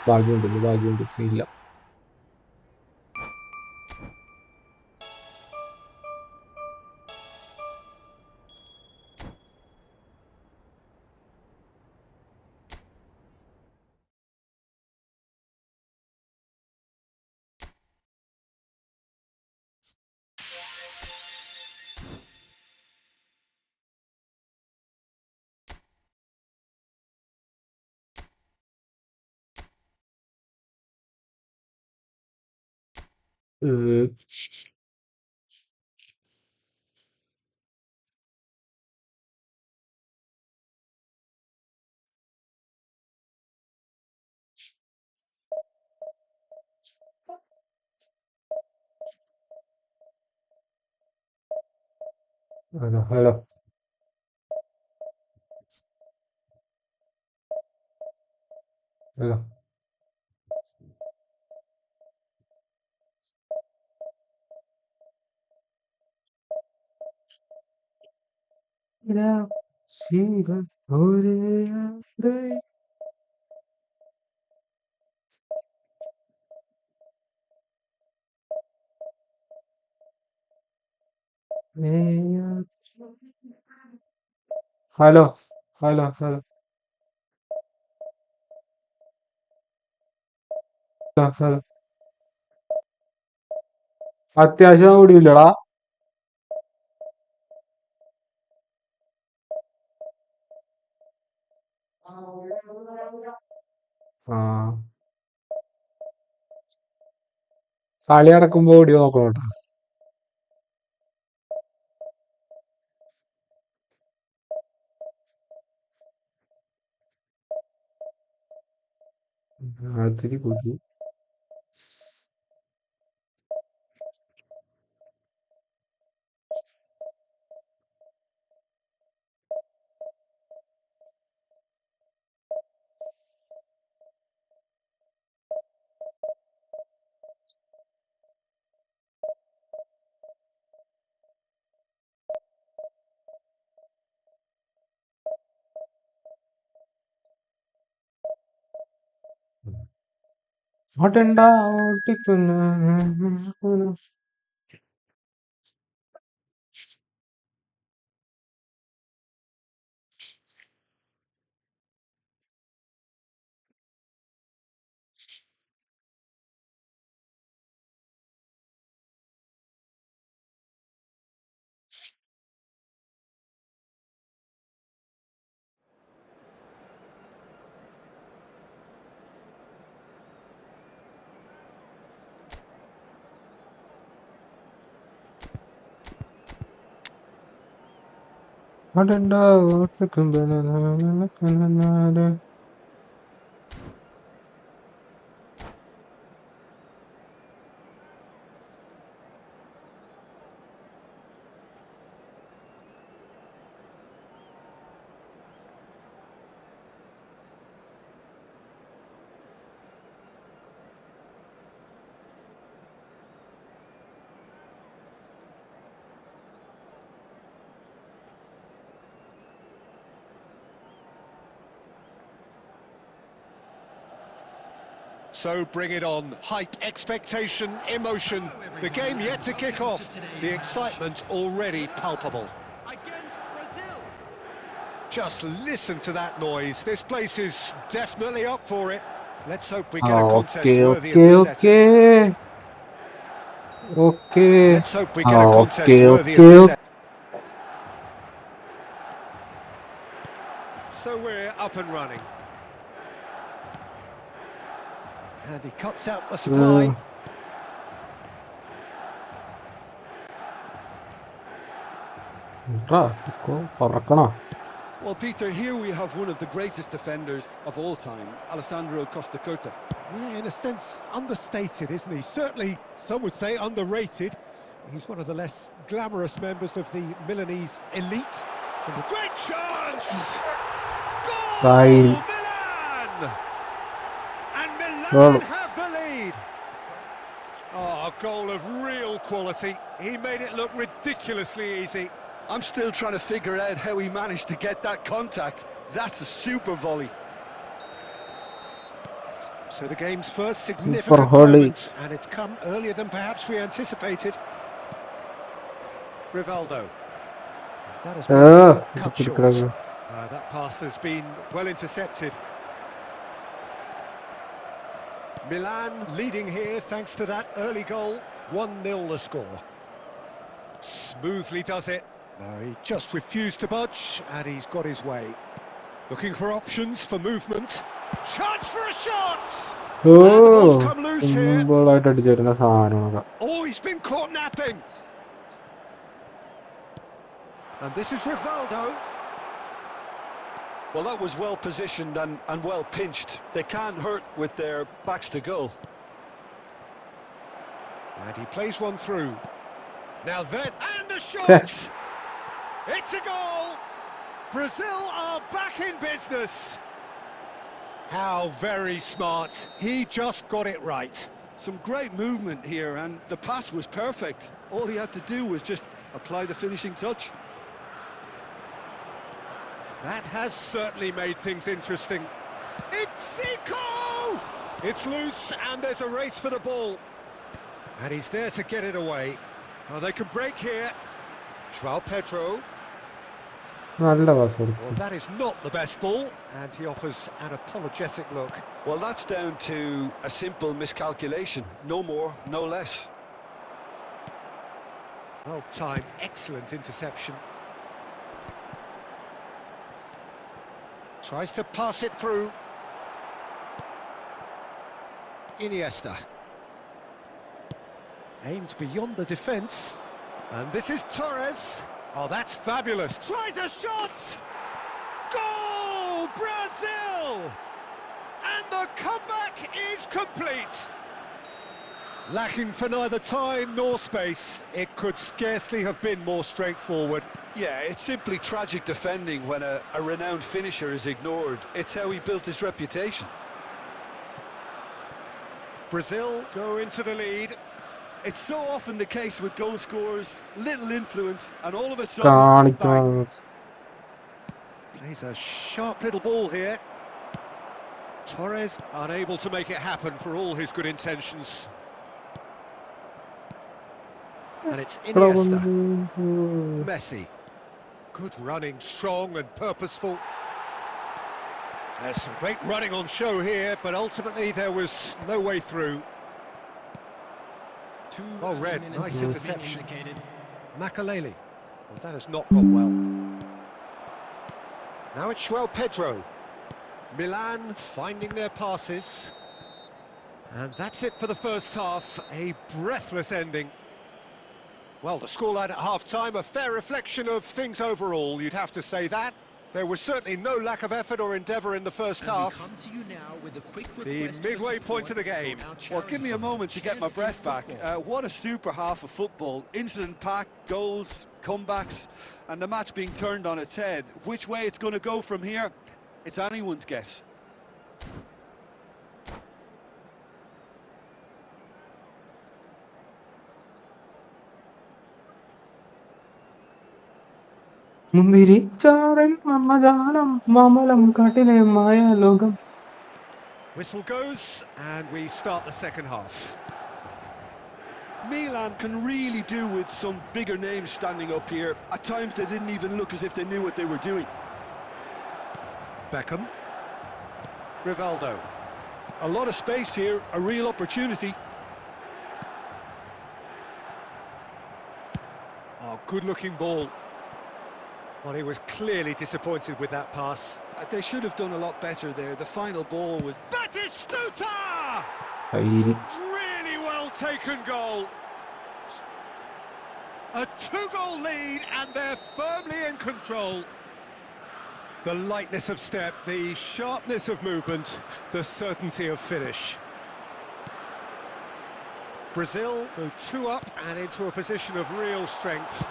ഭാഗ്യമുണ്ട് സീനില്ല. Hello hello. Hello hello hello hello. അത്യാവശ്യം ഓടിയില്ലടാ. ആ കളി നടക്കുമ്പോ ഓടി നോക്കണം കേട്ടോ. അതിരി കൊതു. ഓട്ടണ്ടാ ഓട്ടിക്കുന്ന. ഓട്ടണ്ടാ ഓട്ടിക്കുന്ന. So bring it on. Hype, expectation, emotion. The game yet to kick off. The excitement already palpable. Against Brazil. Just listen to that noise. This place is definitely up for it. Let's hope we get a contest worthy of the setting. Okay. Let's hope we get a contest worthy of okay. the setting. So we're up and running. And he cuts out the supply. Well, Peter, here we have one of the greatest defenders of all time, Alessandro Costa Curta. Yeah, in a sense, understated, isn't he? Certainly, some would say underrated. He's one of the less glamorous members of the Milanese elite. And a great chance! Goal! Milan! And Milan have the lead! Oh, A goal of real quality. He made it look ridiculously easy. I'm still trying to figure out how he managed to get that contact. That's a super volley. So the game's first Super significant volley. moment, and it's come earlier than perhaps we anticipated. Rivaldo. That has been cut short. That pass has been well intercepted. Milan leading here thanks to that early goal. 1-0 the score. Smoothly does it. He just refused to budge, and he's got his way. Looking for options for movement. Chance for a shot! And the ball's come loose here. Oh, he's been caught napping. And this is Rivaldo. Well, that was well positioned and well pinched. They can't hurt with their backs to goal. And he plays one through. Now then, and a shot! It's a goal! Brazil are back in business. How very smart. He just got it right. Some great movement here, and the pass was perfect. All he had to do was just apply the finishing touch. That has certainly made things interesting. It's Zico! It's loose, and there's a race for the ball. And he's there to get it away. Oh, they can break here. João Pedro. Well, that is not the best ball, and he offers an apologetic look. Well, that's down to a simple miscalculation. No more, no less. Well timed, excellent interception. Tries to pass it through. Iniesta. Aimed beyond the defence. And this is Torres. Oh, that's fabulous. Tries a shot! Goal! Brazil! And the comeback is complete. Lacking for neither time nor space, it could scarcely have been more straightforward. Yeah, it's simply tragic defending when a renowned finisher is ignored. It's how he built his reputation. Brazil go into the lead. It's so often the case with goal scorers, little influence, and all of a sudden, bang. Plays a sharp little ball here. Torres unable to make it happen for all his good intentions. And it's Iniesta. Messi. Good running, strong and purposeful. There's some great running on show here, but ultimately there was no way through. Oh, red, nice interception. Makaleli. Well, that has not gone well. Now it's João Pedro. Milan finding their passes. And that's it for the first half. A breathless ending. Well, the scoreline at half-time, a fair reflection of things overall, you'd have to say that. There was certainly no lack of effort or endeavour in the first half. The midway point of the game. Well, give me a moment to get my breath back. What a super half of football. Incident-packed, goals, comebacks, and the match being turned on its head. Which way it's going to go from here, it's anyone's guess. Whistle goes, and we start the second half. Milan can really do with some bigger names standing up here. At times they didn't even look as if they knew what they were doing. Beckham. Rivaldo. A lot of space here, a real opportunity. Oh, good-looking ball. Well, he was clearly disappointed with that pass. They should have done a lot better there. The final ball was... Batistuta! Really well taken goal. A two-goal lead, and they're firmly in control. The lightness of step, the sharpness of movement, the certainty of finish. Brazil go 2 up and into a position of real strength.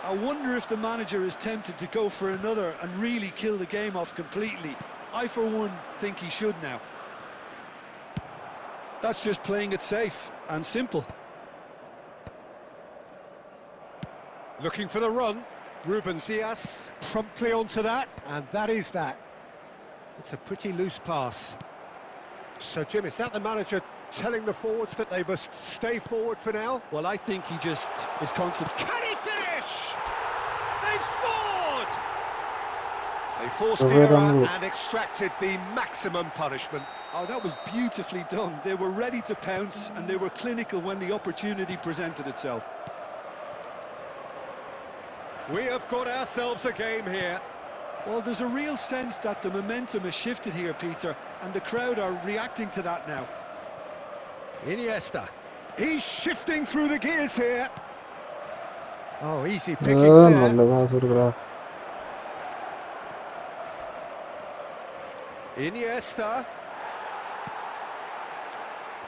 I wonder if the manager is tempted to go for another and really kill the game off completely. I, for one, think he should now. That's just playing it safe and simple. Looking for the run. Ruben Diaz promptly onto that, and that is that. It's a pretty loose pass. So, Jim, is that the manager telling the forwards that they must stay forward for now? Well, I think he just is constant. Can he finish? They've scored! They forced the Very error good. and extracted the maximum punishment. Oh, that was beautifully done. They were ready to pounce and they were clinical when the opportunity presented itself. We have got ourselves a game here. Well, there's a real sense that the momentum has shifted here, Peter, and the crowd are reacting to that now. Iniesta. He's shifting through the gears here. Oh, easy pickings there. നല്ല pass കൊടുക്കടാ. Iniesta.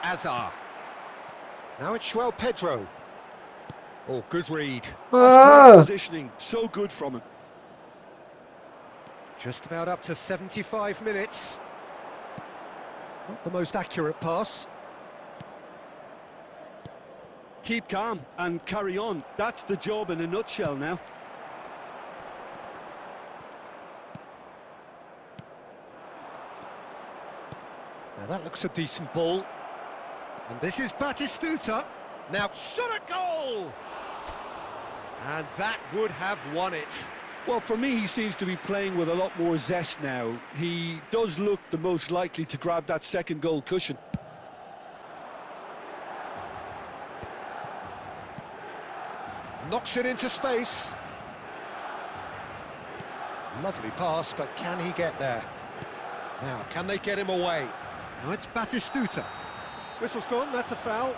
Azar. Now it's João Pedro. Oh, good read. That's great positioning, so good from him. Just about up to 75 minutes. Not the most accurate pass. Keep calm and carry on. That's the job in a nutshell now. Now that looks a decent ball. And this is Batistuta. Now shot a goal! And that would have won it. Well, for me, he seems to be playing with a lot more zest now. He does look the most likely to grab that second goal cushion. Knocks it into space. Lovely pass, but can he get there? Now, can they get him away? Now it's Batistuta. Whistle's gone, that's a foul.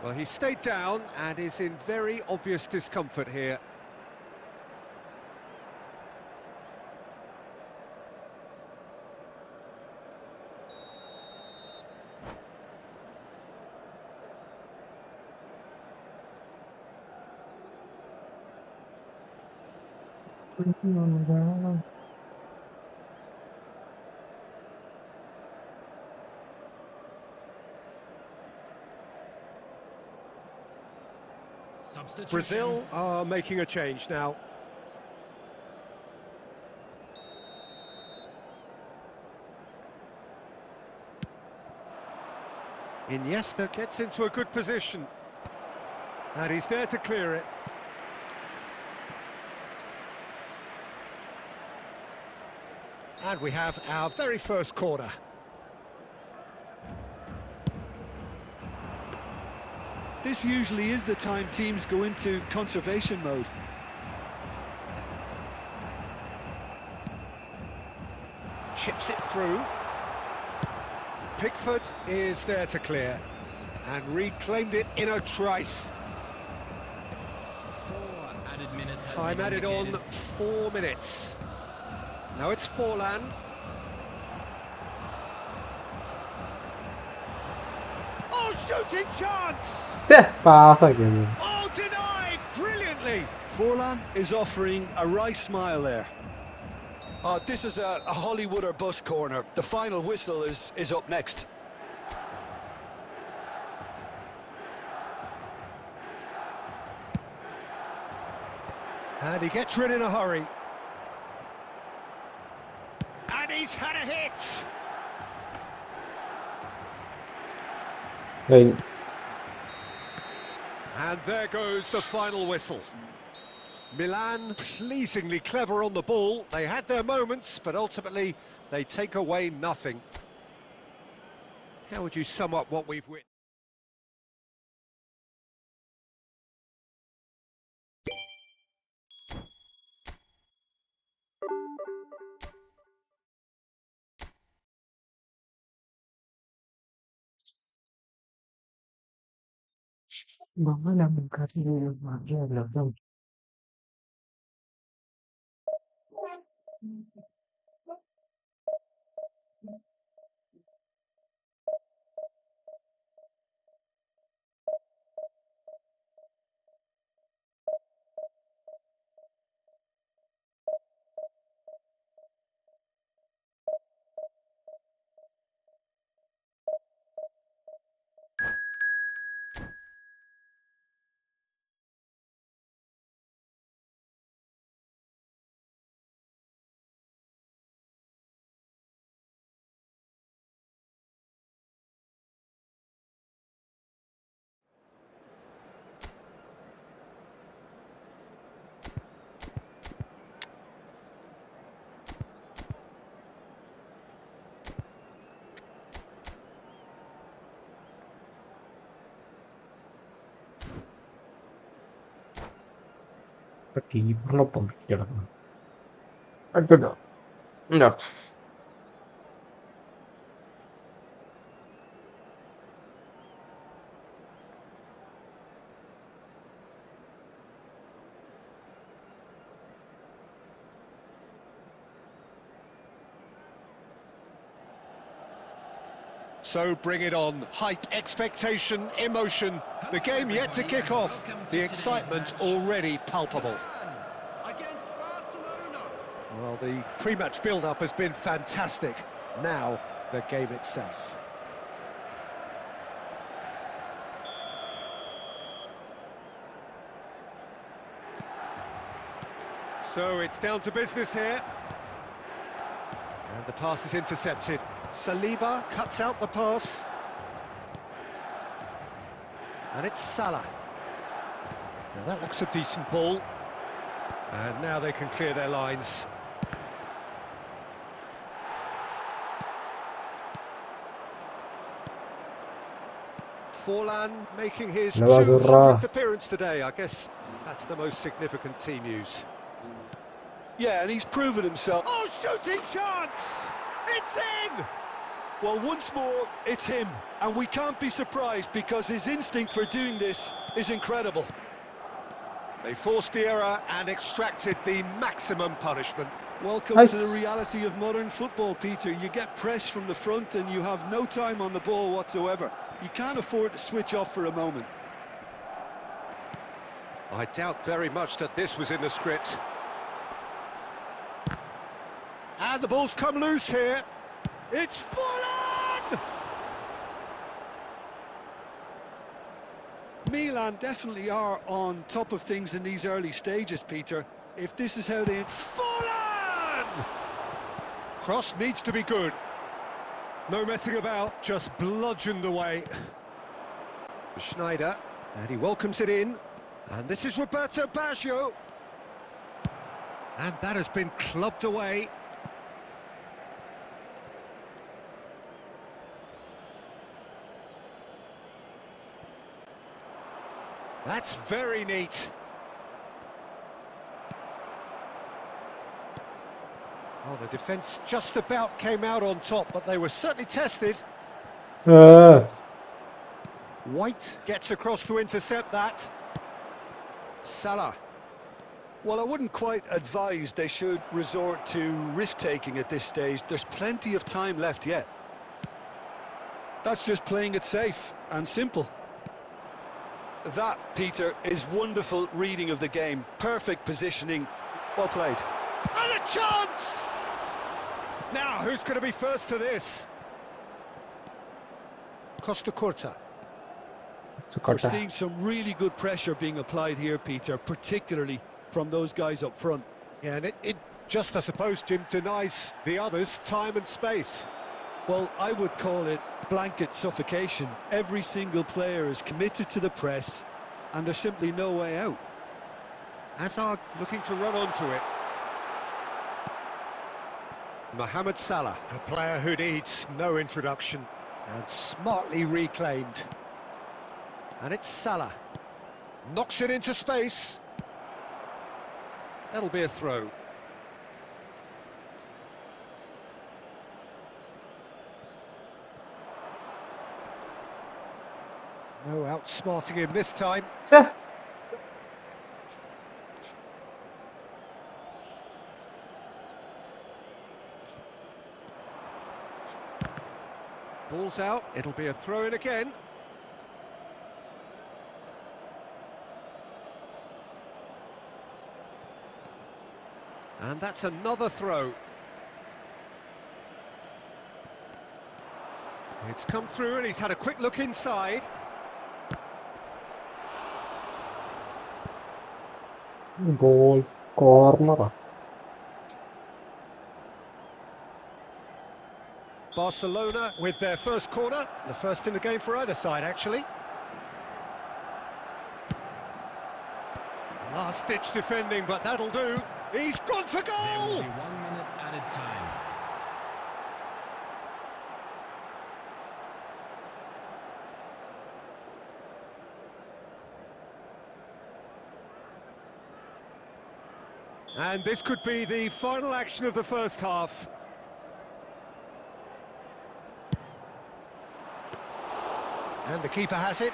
Well, he stayed down and is in very obvious discomfort here. Brazil are making a change now. Iniesta gets into a good position. And he's there to clear it. And we have our very first corner. This usually is the time teams go into conservation mode. Chips it through. Pickford is there to clear. And reclaimed it in a trice. Time added on 4 minutes. Now it's Forlan. Oh, shooting chance! പാസ്സാക്കിയത്. Oh, denied brilliantly. Forlan is offering a wry smile there. Oh, this is a Hollywood or bust corner. The final whistle is up next. And he gets rid in a hurry. And he's had a hit! കഴിഞ്ഞു. And there goes the final whistle. Milan pleasingly clever on the ball. They had their moments, but ultimately they take away nothing. How would you sum up what we've witnessed? കീപ്പറിനൊപ്പം കിടക്കണം. അടിച്ചോ. ഇല്ല. So bring it on. Hype, expectation, emotion. The game yet to kick off. The excitement already palpable. Well, the pre-match build-up has been fantastic. Now, the game itself. So it's down to business here. And the pass is intercepted. Saliba cuts out the pass. And it's Salah. Now that looks a decent ball. And now they can clear their lines. Forlan making his Navazurra. 200th appearance today. I guess that's the most significant team news. Yeah, and he's proven himself. Oh, shooting chance! It's in! Well, once more, it's him. And we can't be surprised because his instinct for doing this is incredible. They forced the error and extracted the maximum punishment. Welcome to the reality of modern football, Peter. You get press from the front and you have no time on the ball whatsoever. You can't afford to switch off for a moment. I doubt very much that this was in the script. And the ball's come loose here. It's Forlan! Milan definitely are on top of things in these early stages, Peter. If this is how they... Forlan! Cross needs to be good. No messing about, just bludgeoned away. Schneider, and he welcomes it in. And this is Roberto Baggio. And that has been clubbed away. That's very neat. Oh, the defence just about came out on top, but they were certainly tested. White gets across to intercept that. Salah. Well, I wouldn't quite advise they should resort to risk-taking at this stage. There's plenty of time left yet. That's just playing it safe and simple. That, Peter, is wonderful reading of the game. Perfect positioning. Well played. And a chance! Now, who's going to be first to this? Costa Curta. We're seeing some really good pressure being applied here, Peter, particularly from those guys up front. Yeah, and it just, I suppose, Jim, denies the others time and space. Well, I would call it blanket suffocation. Every single player is committed to the press, and there's simply no way out. Hazard looking to run onto it. Mohamed Salah, a player who needs no introduction, and smartly reclaimed. And it's Salah. Knocks it into space. That'll be a throw. No outsmarting him this time. Ball's out, it'll be a throw-in again. And that's another throw. It's come through and he's had a quick look inside. Goal, corner. Barcelona with their first corner, the first in the game for either side, actually. Last-ditch defending, but that'll do. He's gone for goal! There will be 1 minute added time. And this could be the final action of the first half. And the keeper has it.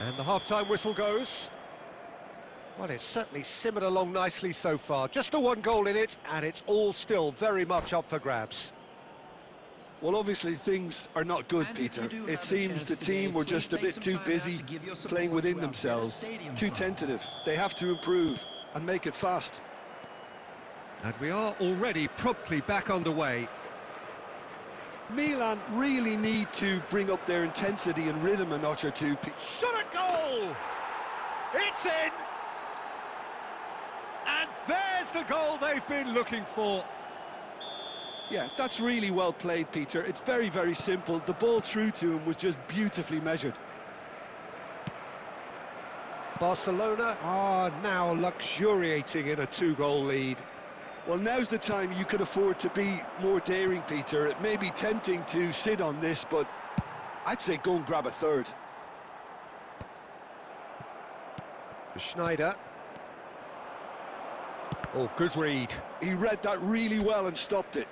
And the half-time whistle goes. Well, it's certainly simmered along nicely so far. Just the one goal in it, and it's all still very much up for grabs. Well, obviously things are not good, Peter. It seems the team were just a bit too busy playing within themselves, too tentative. They have to improve and make it fast. And we are already promptly back underway. Milan really need to bring up their intensity and rhythm a notch or two. Shot at goal! It's in! And there's the goal they've been looking for. Yeah, that's really well played, Peter. It's very, very simple. The ball through to him was just beautifully measured. Barcelona are now luxuriating in a two-goal lead. Well, now's the time you could afford to be more daring, Peter. It may be tempting to sit on this, but I'd say go and grab a third. Schneider. Oh, good read. He read that really well and stopped it.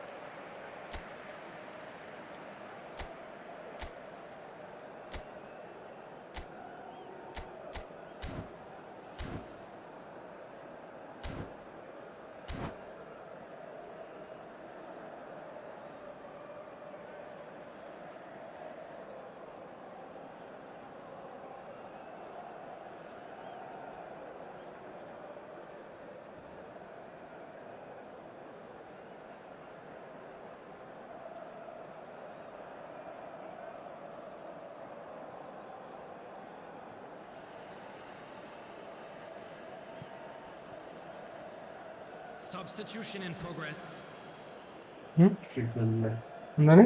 Substitution in progress. എന്താണ്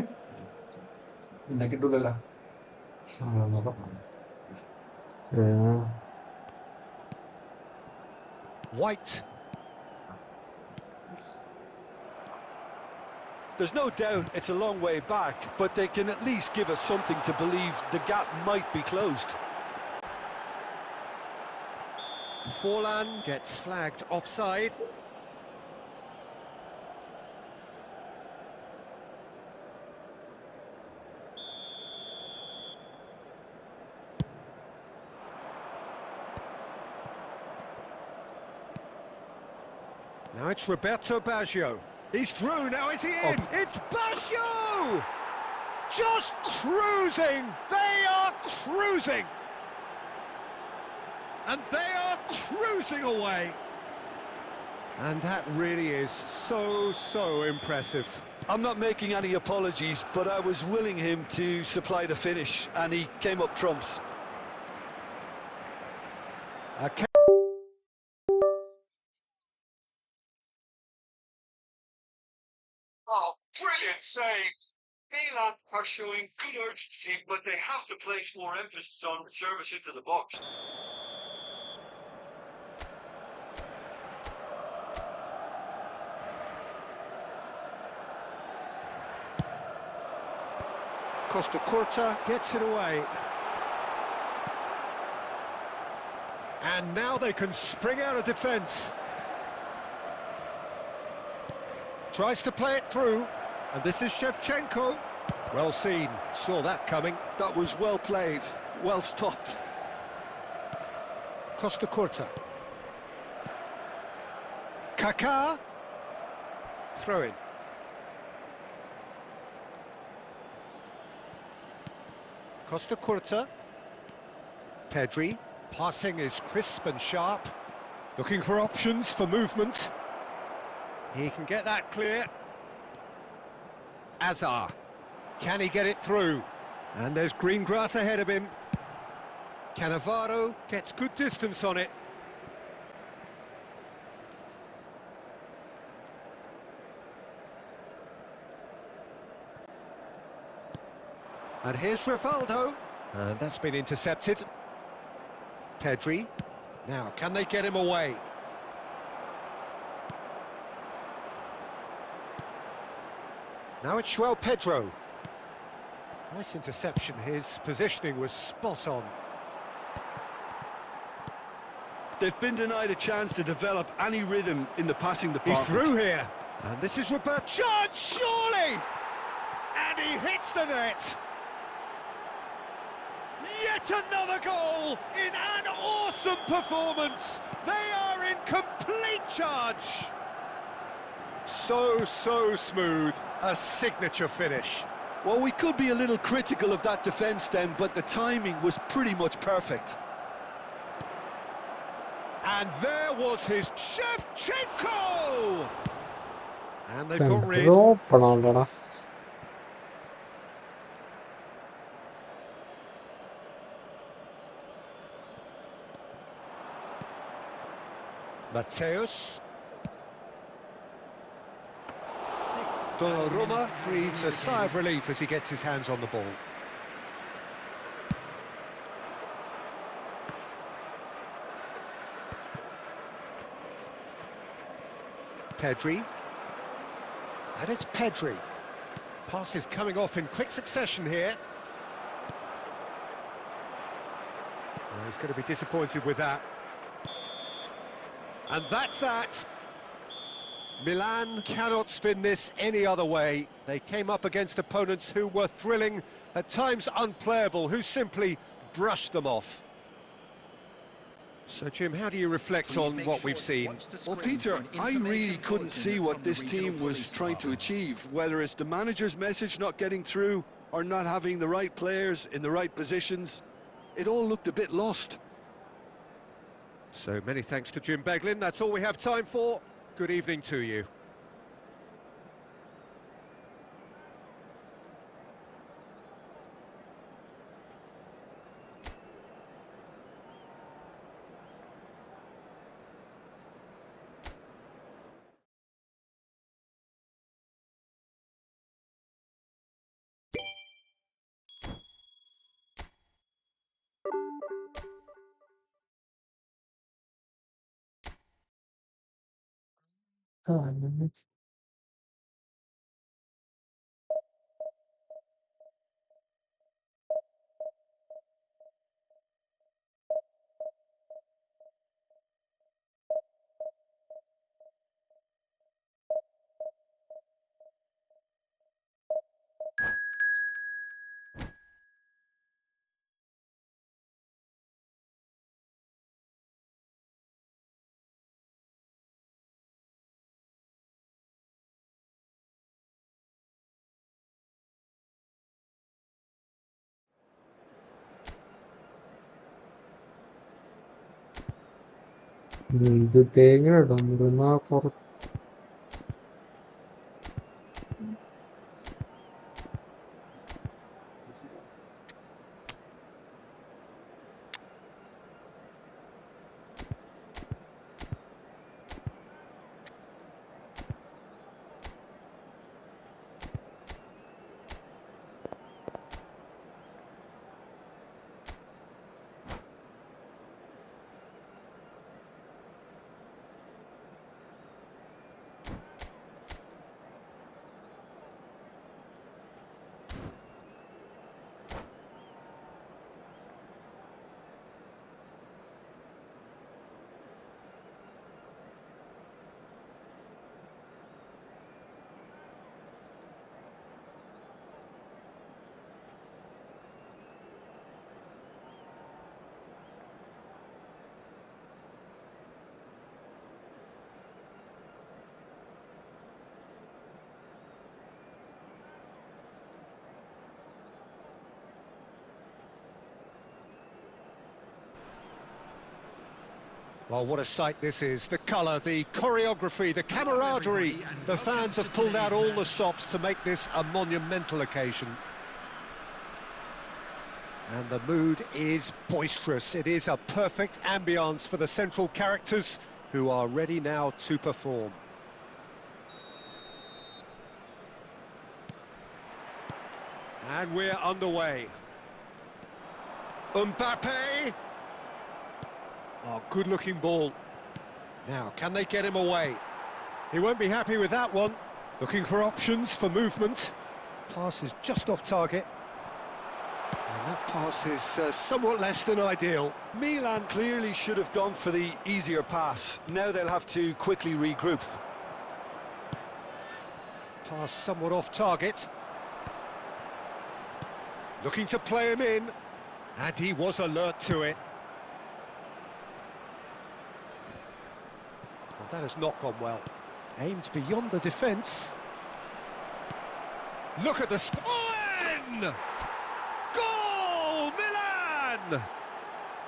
പിന്നെ കിട്ടൂലല്ലോ White. There's no doubt it's a long way back, but they can at least give us something to believe the gap might be closed. Forlan gets flagged offside. Now it's Roberto Baggio. He's through, now is he in? It's Baggio! Just cruising! They are cruising! And they are cruising away! And that really is so impressive. I'm not making any apologies, but I was willing him to supply the finish, and he came up trumps. Oh, brilliant save! Milan are showing good urgency, but they have to place more emphasis on service into the box. Costa Curta gets it away. And now they can spring out of defence. Tries to play it through, and this is Shevchenko. Well seen, saw that coming. That was well played, well stopped. Costa Curta. Kaká. Throw in. Costa Curta. Pedri. Passing is crisp and sharp. Looking for options for movement. He can get that clear. Azar. Can he get it through? And there's green grass ahead of him. Cannavaro gets good distance on it. And here's Rivaldo. And that's been intercepted. Pedri. Now, can they get him away? Now it's João Pedro. Nice interception, his positioning was spot on. They've been denied a chance to develop any rhythm in the passing department. He's through here. And this is Roberto. Chance, surely! And he hits the net. Yet another goal in an awesome performance. They are in complete charge. So smooth. A signature finish. Well, we could be a little critical of that defence then, but the timing was pretty much perfect. And there was his Shevchenko! And they've got rid. பண்ணாங்கடா. Mateus. Donnarumma breathes a sigh of relief as he gets his hands on the ball. Pedri. And it's Pedri. Passes coming off in quick succession here. Well, he's going to be disappointed with that. And that's that. Milan cannot spin this any other way. They came up against opponents who were thrilling, at times unplayable, who simply brushed them off. So, Jim, how do you reflect on what we've seen? Well, Peter, I really couldn't see what this team was trying to achieve, whether it's the manager's message not getting through or not having the right players in the right positions. It all looked a bit lost. So many thanks to Jim Beglin. That's all we have time for. Good evening to you. ഇത് തേങ്ങ ഇടാം എന്നാ കുറച്ച് Well, what a sight this is. The colour, the choreography, the camaraderie. The fans have pulled out all the stops to make this a monumental occasion. And the mood is boisterous. It is a perfect ambience for the central characters who are ready now to perform. And we're underway. Mbappe. Oh, good-looking ball. Now, can they get him away? He won't be happy with that one. Looking for options for movement. Pass is just off target. And And that pass is somewhat less than ideal. Milan clearly should have gone for the easier pass. Now they'll have to quickly regroup. Pass somewhat off target. Looking to play him in. And he was alert to it. Well, that has not gone well. Aimed beyond the defence. Look at the... Owen! Goal! Milan!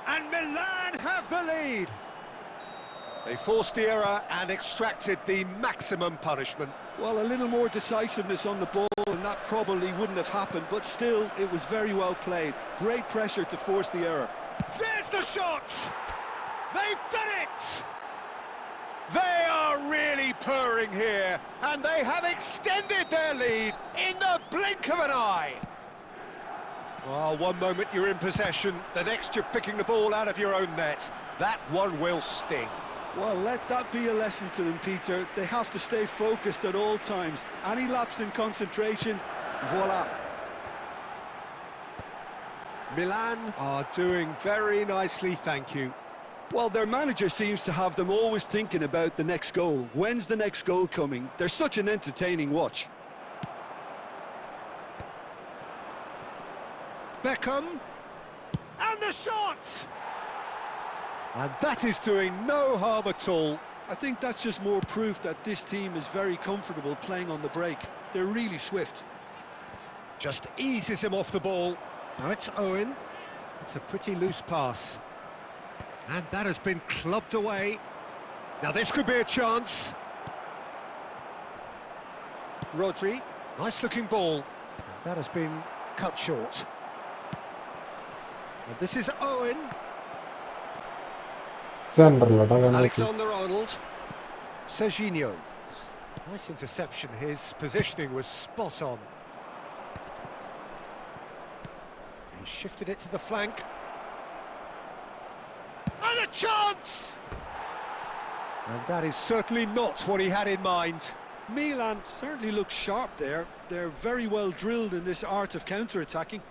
And Milan have the lead. They forced the error and extracted the maximum punishment. Well, a little more decisiveness on the ball and that probably wouldn't have happened, but still, it was very well played. Great pressure to force the error. There's the shot! They've done it! They are really purring here, and they have extended their lead in the blink of an eye. Oh, one moment you're in possession, the next you're picking the ball out of your own net. That one will sting. Well, let that be a lesson to them, Peter. They have to stay focused at all times. Any lapse in concentration, voila. Milan are doing very nicely, thank you. Well, their manager seems to have them always thinking about the next goal. When's the next goal coming? They're such an entertaining watch. Beckham, and the shot! And that is doing no harm at all. I think that's just more proof that this team is very comfortable playing on the break. They're really swift. Just eases him off the ball. Now it's Owen. It's a pretty loose pass. And that has been clubbed away. Now this could be a chance. Rodri, nice looking ball. And that has been cut short. And this is Owen. സെന്ററിലോട്ടോ ഞാൻ നോക്കി. Alexander-Arnold. Serginho. Nice interception. His positioning was spot on. He shifted it to the flank. And a chance! And that is certainly not what he had in mind. Milan certainly looks sharp there. They're very well drilled in this art of counter-attacking.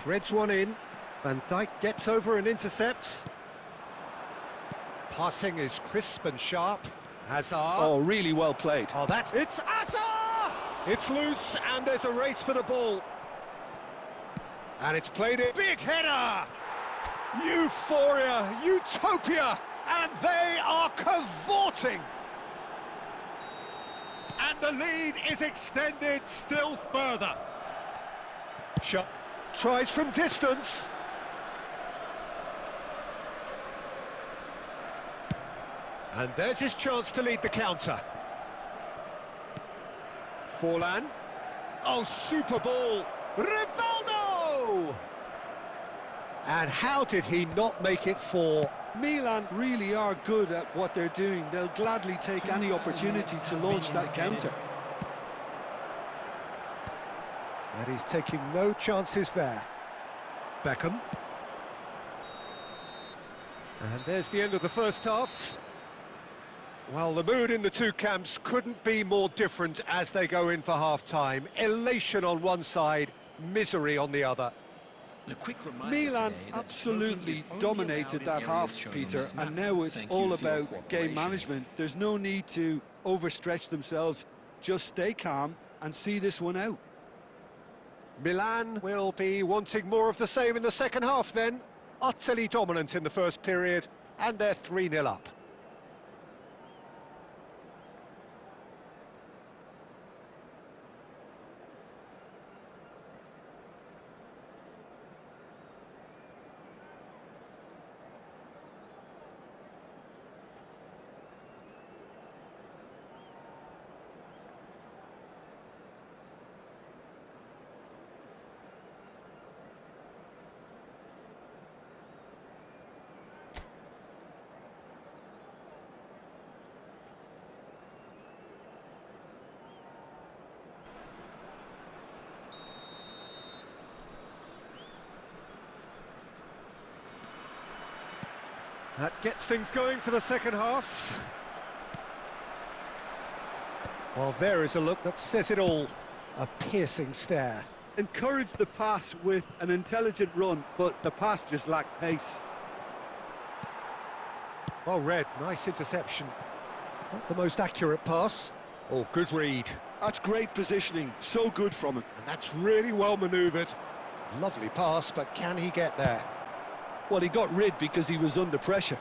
Threads one in. Van Dijk gets over and intercepts. Passing is crisp and sharp. Hazard. Oh, really well played. Oh, that's... It's Hazard! It's loose, and there's a race for the ball. And it's played in. Big header! Euphoria, utopia, and they are cavorting. And the lead is extended still further. Shot. Tries from distance. And there's his chance to lead the counter. Forlan. Oh, super ball. Rivaldo! And how did he not make it four? Milan really are good at what they're doing. They'll gladly take any opportunity to launch that counter. And he's taking no chances there. Beckham. And there's the end of the first half. Well, the mood in the two camps couldn't be more different as they go in for half-time. Elation on one side, misery on the other. Milan absolutely dominated that half, Peter, and now it's all about game management. There's no need to overstretch themselves. Just stay calm and see this one out. Milan will be wanting more of the same in the second half then. Utterly dominant in the first period, and they're 3-0 up. That gets things going for the second half. Well, there is a look that says it all. A piercing stare. Encouraged the pass with an intelligent run, but the pass just lacked pace. Well read, nice interception. Not the most accurate pass. Oh, good read. That's great positioning, so good from him. And that's really well manoeuvred. Lovely pass, but can he get there? Well, he got rid because he was under pressure.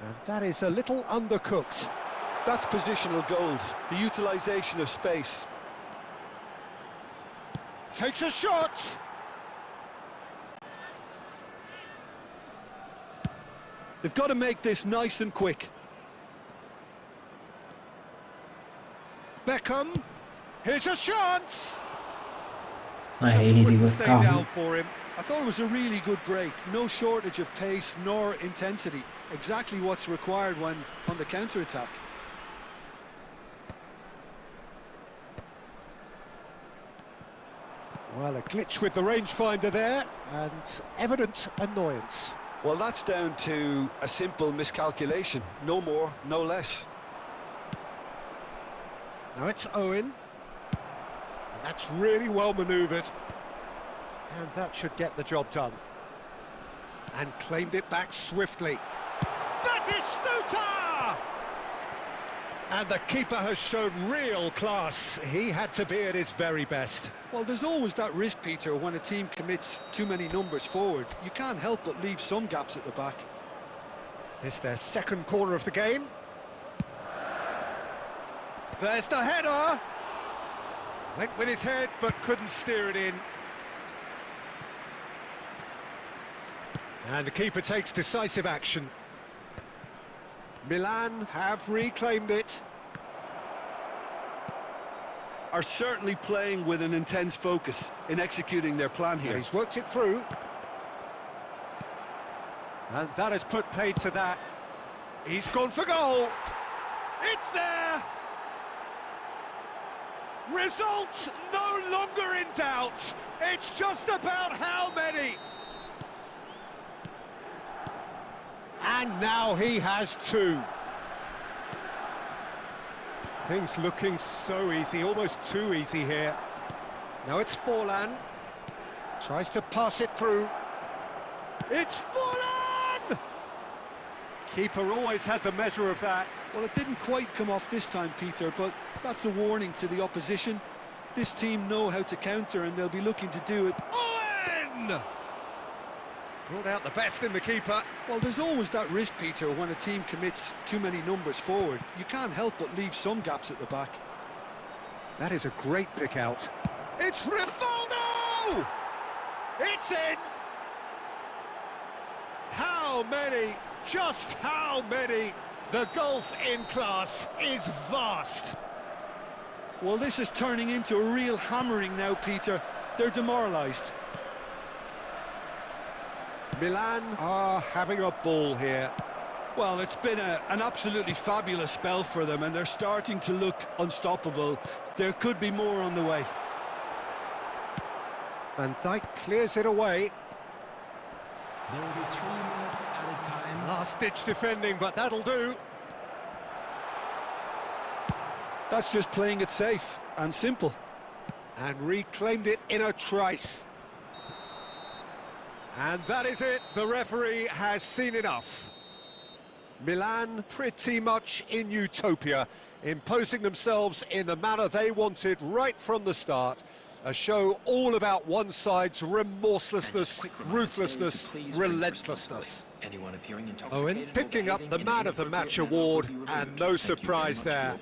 And that is a little undercooked. That's positional gold, the utilisation of space. Takes a shot! They've got to make this nice and quick. Beckham, here's a chance! Này Just đi couldn't vượt stay cổng. down for him. I thought it was a really good break. No shortage of pace nor intensity. Exactly what's required when on the counter-attack. Well, a glitch with the rangefinder there, and evident annoyance. Well, that's down to a simple miscalculation. No more, no less. Now it's Owen. And that's really well manoeuvred. And that should get the job done. And claimed it back swiftly. Batistuta! And the keeper has shown real class. He had to be at his very best. Well, there's always that risk, Peter, when a team commits too many numbers forward. You can't help but leave some gaps at the back. It's their second corner of the game. There's the header! Went with his head, but couldn't steer it in. And the keeper takes decisive action. Milan have reclaimed it. Are certainly playing with an intense focus in executing their plan And here. he's worked it through. And that has put paid to that. He's gone for goal. It's there! Results no longer in doubt. It's just about how many. And now he has two. Things looking so easy, almost too easy here. Now it's Forlan. Tries to pass it through. It's Forlan! Keeper always had the measure of that. Well, it didn't quite come off this time, Peter, but that's a warning to the opposition. This team know how to counter and they'll be looking to do it. Owen! Brought out the best in the keeper. Well, there's always that risk, Peter, when a team commits too many numbers forward. You can't help but leave some gaps at the back. That is a great pick out. It's Rivaldo! It's in! How many? Just how many? The gulf in class is vast. Well, this is turning into a real hammering now, Peter. They're demoralised. Milan are having a ball here. Well, it's been an absolutely fabulous spell for them, and they're starting to look unstoppable. There could be more on the way. Van Dijk clears it away. There will be 3 minutes added time. Last-ditch defending, but that'll do. That's just playing it safe and simple. And reclaimed it in a trice. And that is it. The referee has seen enough. Milan pretty much in utopia, imposing themselves in the manner they wanted right from the start. A show all about one side's remorselessness, ruthlessness, relentlessness. Owen picking up the Man of the Match award, and no surprise there.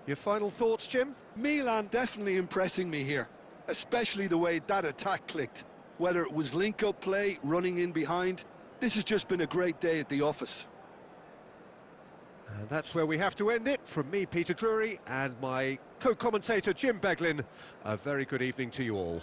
Your final thoughts, Jim? Milan definitely impressing me here, especially the way that attack clicked. Whether it was link-up play, running in behind, this has just been a great day at the office. And that's where we have to end it. From me, Peter Drury, and my co-commentator, Jim Beglin, a very good evening to you all.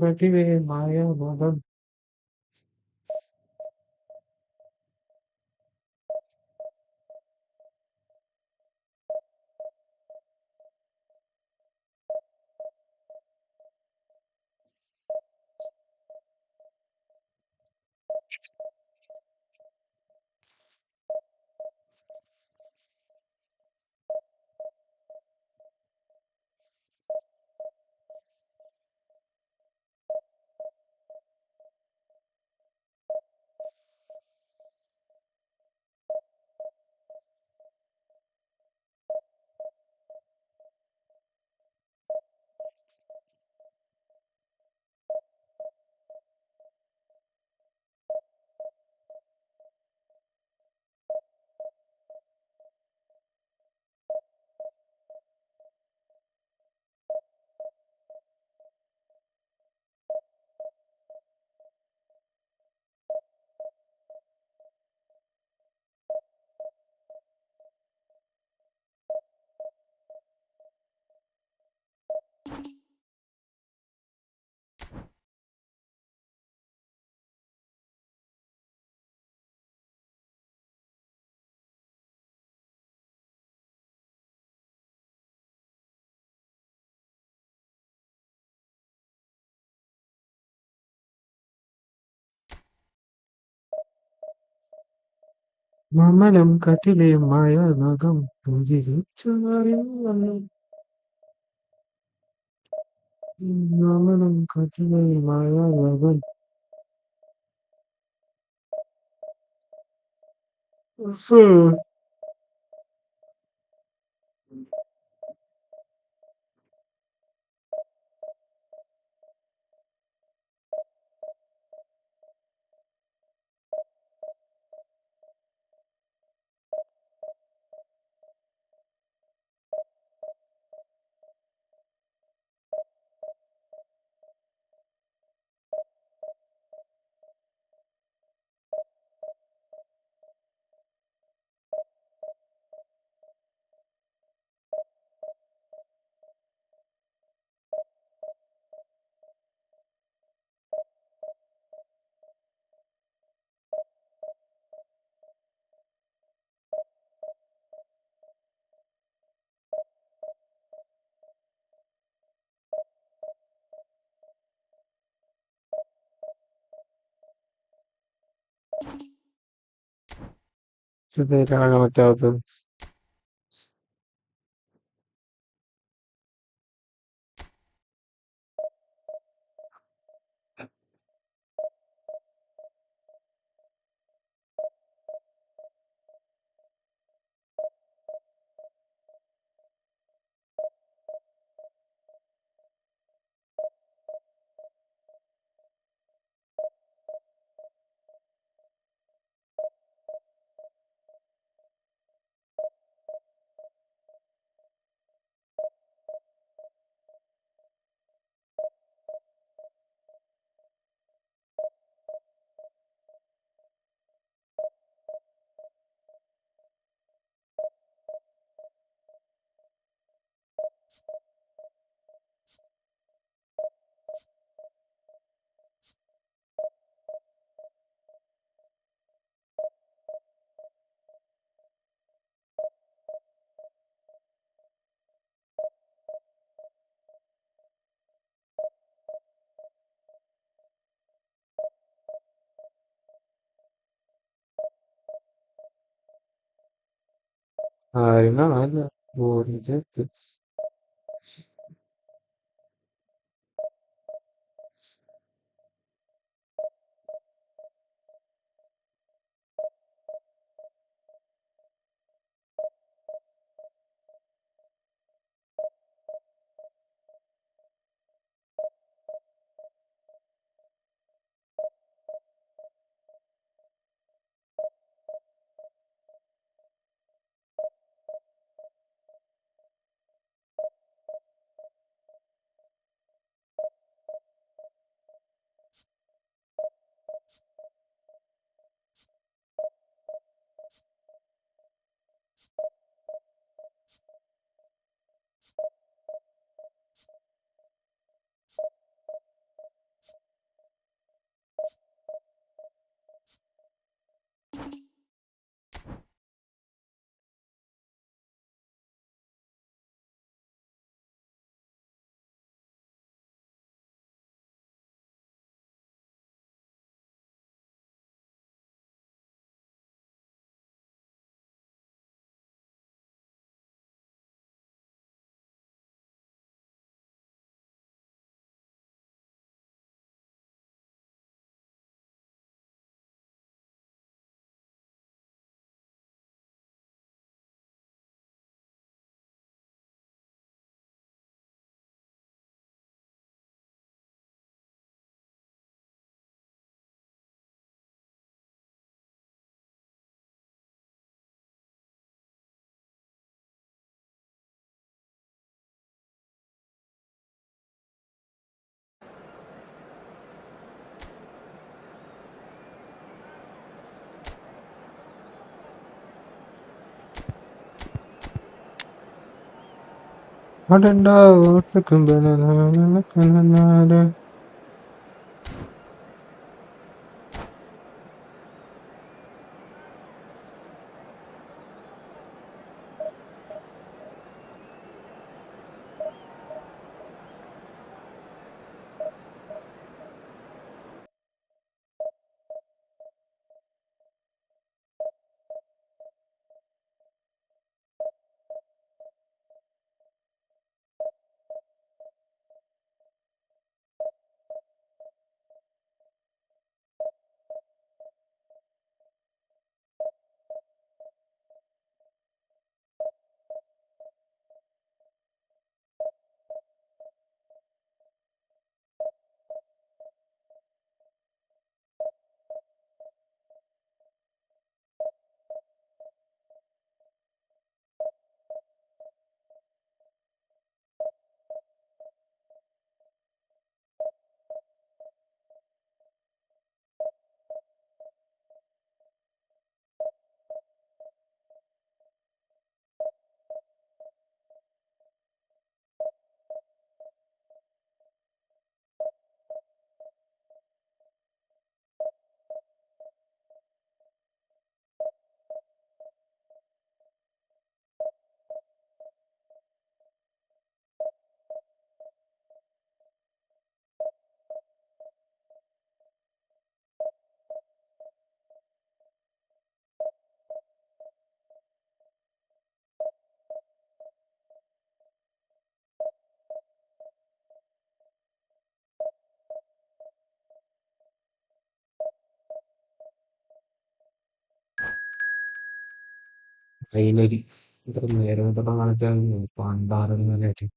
കട്ടിലേ മായാമകം. മമലം കട്ടിലേ മായാമകം. പുഞ്ചിരിച്ചാരിൽ വന്നു. മമലം കട്ടിലേ മായാമകം. ഇതാകാൻ പറ്റാത്തത്. ആരും കാണാനില്ല. Boring. Finally, ഇത്ര നേരം തൊട്ട് കാണിച്ചാൽ പണ്ടാറങ്ങനെയായിട്ട്.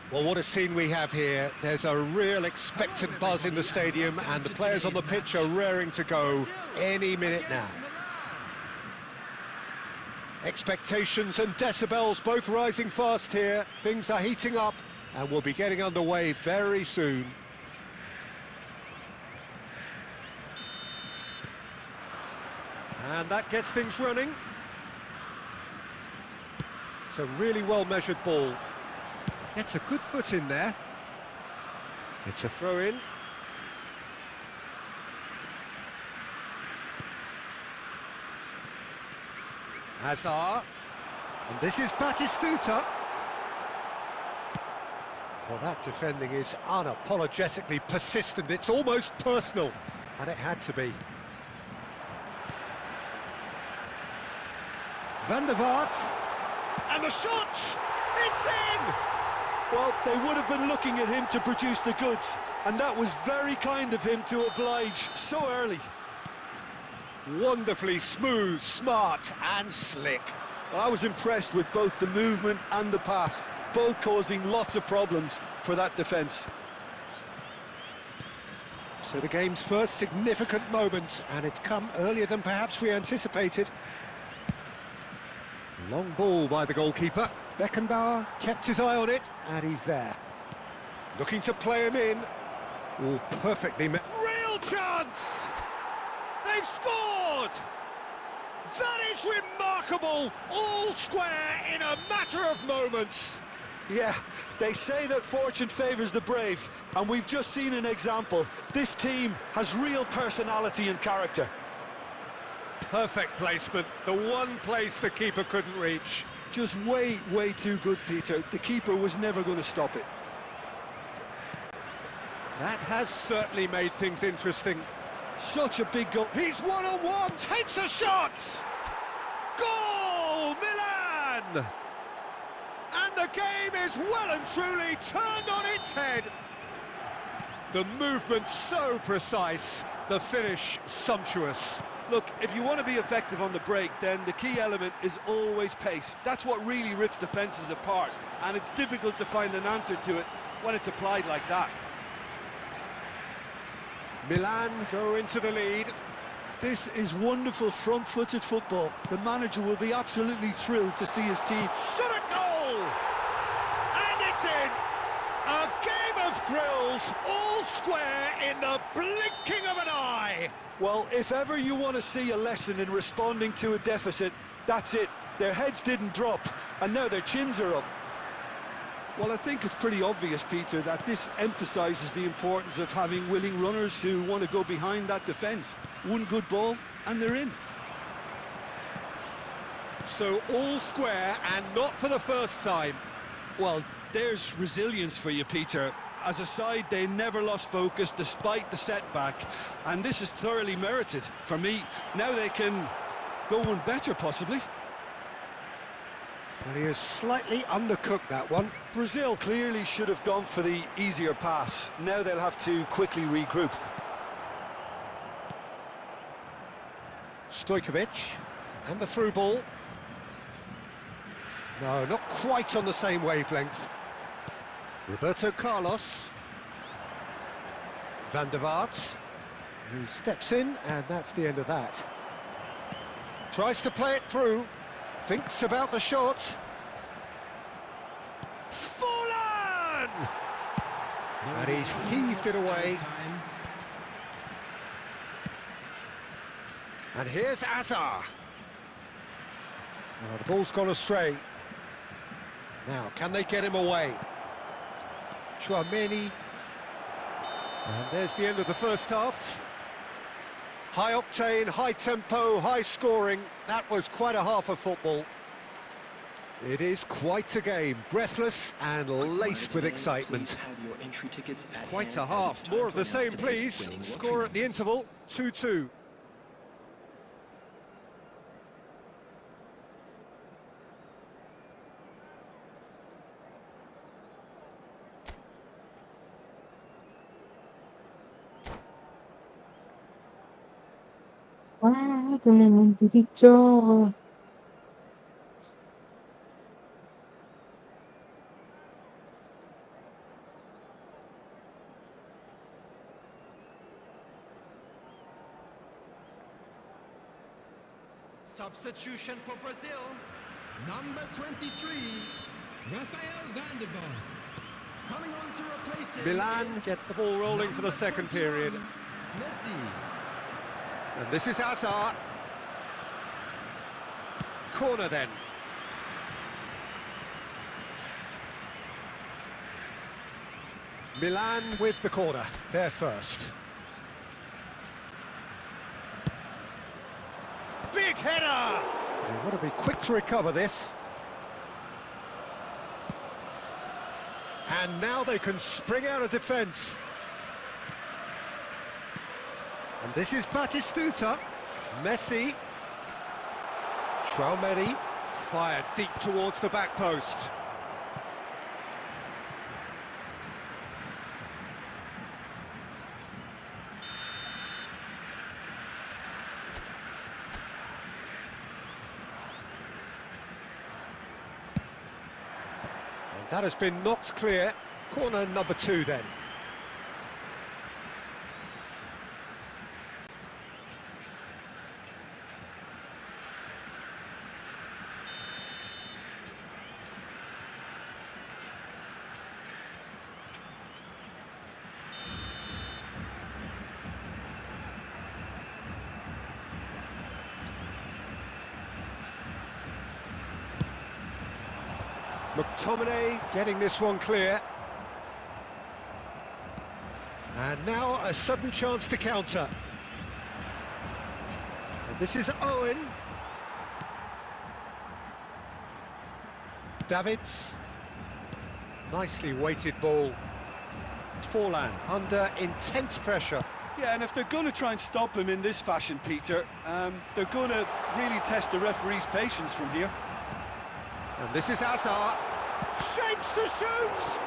Well, what a scene we have here. There's a real expectant buzz in the stadium and the players on the pitch are raring to go any minute now. Expectations and decibels both rising fast here. Things are heating up and we'll be getting underway very soon. And that gets things running. It's a really well-measured ball. Gets a good foot in there. It's a throw-in. Hazard. And this is Batistuta. Well, that defending is unapologetically persistent. It's almost personal. And it had to be. Van der Vaart. And the shot! It's in! Well, they would have been looking at him to produce the goods, and that was very kind of him to oblige so early. Wonderfully smooth, smart and slick. Well, I was impressed with both the movement and the pass, both causing lots of problems for that defence. So the game's first significant moment, and it's come earlier than perhaps we anticipated. Long ball by the goalkeeper. Beckenbauer kept his eye on it, and he's there. Looking to play him in. All perfectly met. Real chance! They've scored! That is remarkable! All square in a matter of moments. Yeah, they say that fortune favours the brave, and we've just seen an example. This team has real personality and character. Perfect placement, the one place the keeper couldn't reach. Just way too good, Peter. The keeper was never going to stop it. That has certainly made things interesting. Such a big goal. He's one-on-one, takes a shot! Goal, Milan! And the game is well and truly turned on its head. The movement so precise, the finish sumptuous. Look, if you want to be effective on the break, then the key element is always pace. That's what really rips defences apart, and it's difficult to find an answer to it when it's applied like that. Milan go into the lead. This is wonderful front-footed football. The manager will be absolutely thrilled to see his team. Shot a goal! And it's in! A game of thrills, all square in the blinking of an eye! Well, if ever you want to see a lesson in responding to a deficit, that's it. Their heads didn't drop, and now their chins are up. Well, I think it's pretty obvious, Peter, that this emphasises the importance of having willing runners who want to go behind that defence. One good ball, and they're in. So all square, and not for the first time. Well, there's resilience for you, Peter. As a side, they never lost focus despite the setback, and this is thoroughly merited. For me, now they can go one better, possibly. Well, he has slightly undercooked that one. Brazil clearly should have gone for the easier pass. Now they'll have to quickly regroup. Stojkovic, and the through ball. No, not quite on the same wavelength. Roberto Carlos. Van der Vaart. He steps in, and that's the end of that. Tries to play it through. Thinks about the shot. Fallen! And he's heaved it away. And here's Azar. Oh, the ball's gone astray. Now, can they get him away? Chouameni. And there's the end of the first half. High octane, high tempo, high scoring. That was quite a half of football. It is quite a game, breathless and laced with excitement. Quite a half, more of the same please. Score at the interval, 2-2. 그러면 있죠. Substitution for Brazil, number 23, Rafael van der Vaart. Coming on to replace him. Milan get the ball rolling for the second period. Messi. And this is Azar. Corner then. Milan with the corner, there first. Big header! They want to be quick to recover this. And now they can spring out of defence. And this is Batistuta. Messi. Chouameni. Fired deep towards the back post. And that has been knocked clear. Corner number 2 then. McTominay getting this one clear. And now a sudden chance to counter. And This is Owen. Davids. Nicely weighted ball. Forlan under intense pressure. Yeah, and if they're going to try and stop him in this fashion, Peter, they're going to really test the referee's patience from here. And this is Hazard. Shapes to shoot!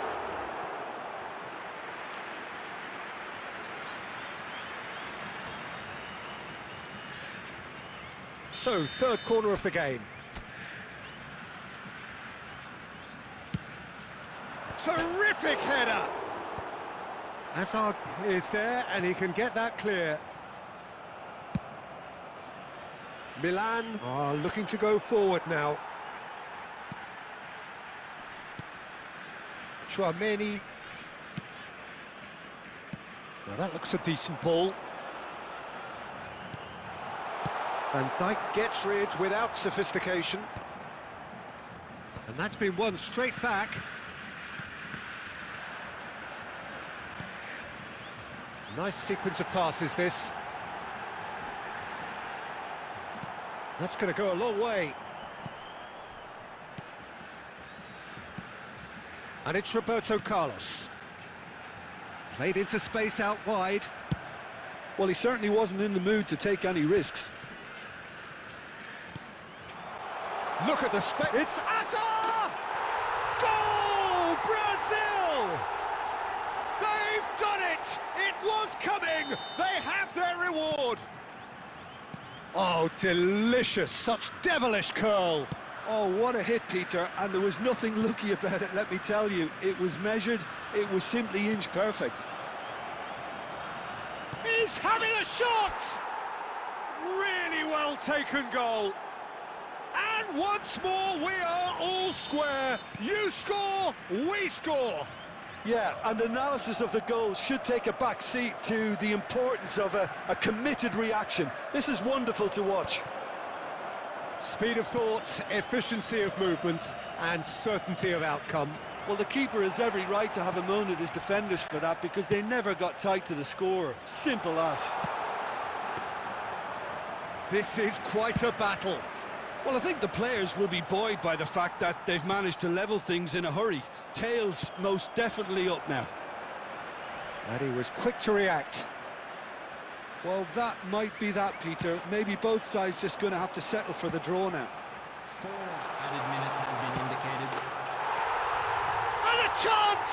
So, third corner of the game. Terrific header! Hazard is there, and he can get that clear. Milan are looking to go forward now. Chouameni. Well, that looks a decent ball. Van Dijk gets rid without sophistication. And that's been won straight back. Nice sequence of passes, this. That's going to go a long way. And it's Roberto Carlos. Played into space out wide. Well, he certainly wasn't in the mood to take any risks. Look at the it's Hazard! Goal! Brazil! They've done it! It was coming! They have their reward! Oh, delicious! Such devilish curl! Oh, what a hit, Peter, and there was nothing lucky about it, let me tell you. It was measured, it was simply inch perfect. He's having a shot! Really well taken goal. And once more, we are all square. You score, we score. Yeah, and analysis of the goal should take a back seat to the importance of a committed reaction. This is wonderful to watch. Speed of thought, efficiency of movement, and certainty of outcome. Well, the keeper has every right to have a moan at his defenders for that, because they never got tight to the scorer. Simple as. This is quite a battle. Well, I think the players will be buoyed by the fact that they've managed to level things in a hurry. Tails most definitely up now. And he was quick to react. Well, that might be that, Peter. Maybe both sides just going to have to settle for the draw now. 4 added minutes has been indicated. And a chance!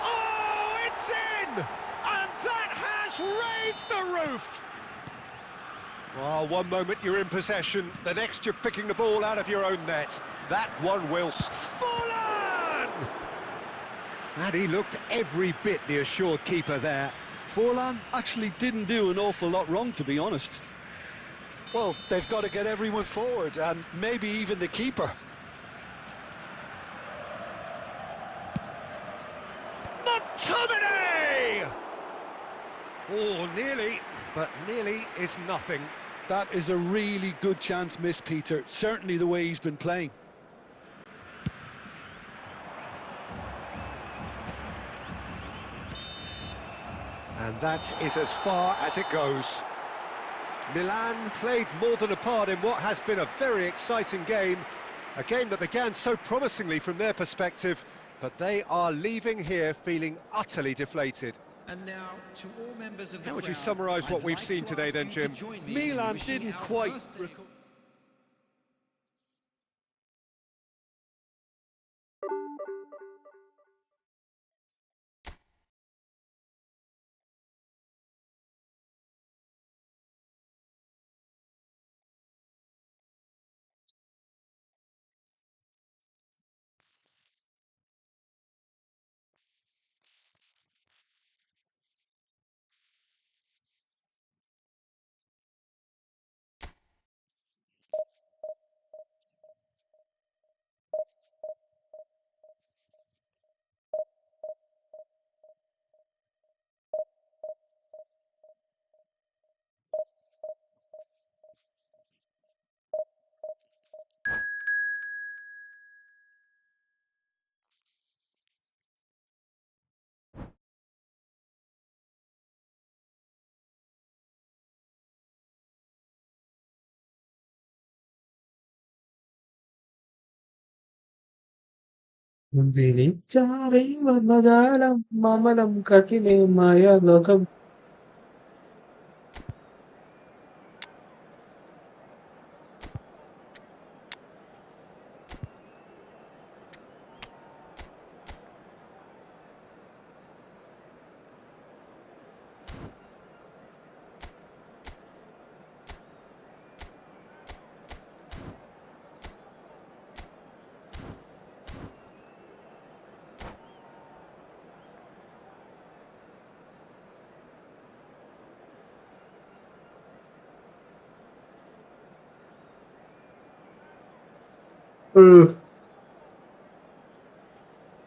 Oh, it's in! And that has raised the roof! Oh, one moment you're in possession, the next you're picking the ball out of your own net. That one will... Forlan! And he looked every bit the assured keeper there. Forlan actually didn't do an awful lot wrong, to be honest. Well, they've got to get everyone forward, and maybe even the keeper. McTominay! Oh, nearly, but nearly is nothing. That is a really good chance missed, Peter. Certainly the way he's been playing. And that is as far as it goes. Milan played more than a part in what has been a very exciting game. A game that began so promisingly from their perspective, but they are leaving here feeling utterly deflated. And now, to all members of the How would you crowd, summarise what I'd we've like seen to today ask then, you to Jim? join me in Milan wishing didn't our quite... birthday- വിളിച്ചാറിൽ വന്നകാലം മമനം കഠിനമായ ലോകം.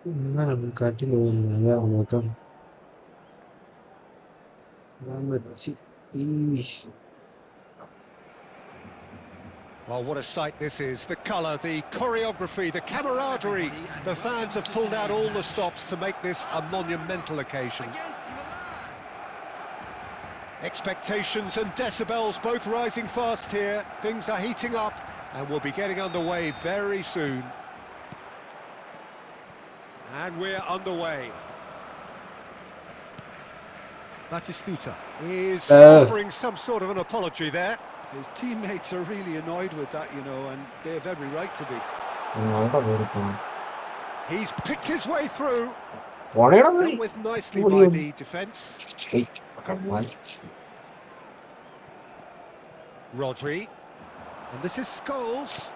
മമനം കഠിനമായ ലോകം. Well, what a sight this is. The colour, the choreography, the camaraderie. The fans have pulled out all the stops to make this a monumental occasion. Against Milan. Expectations and decibels both rising fast here. Things are heating up and we'll be getting underway very soon. And we're underway. Batistuta is offering some sort of an apology there. His teammates are really annoyed with that, you know, and they have every right to be. He's picked his way through. പോണേടാ Dealt നീ. with nicely by the defence. Rodri. And this is Scholes.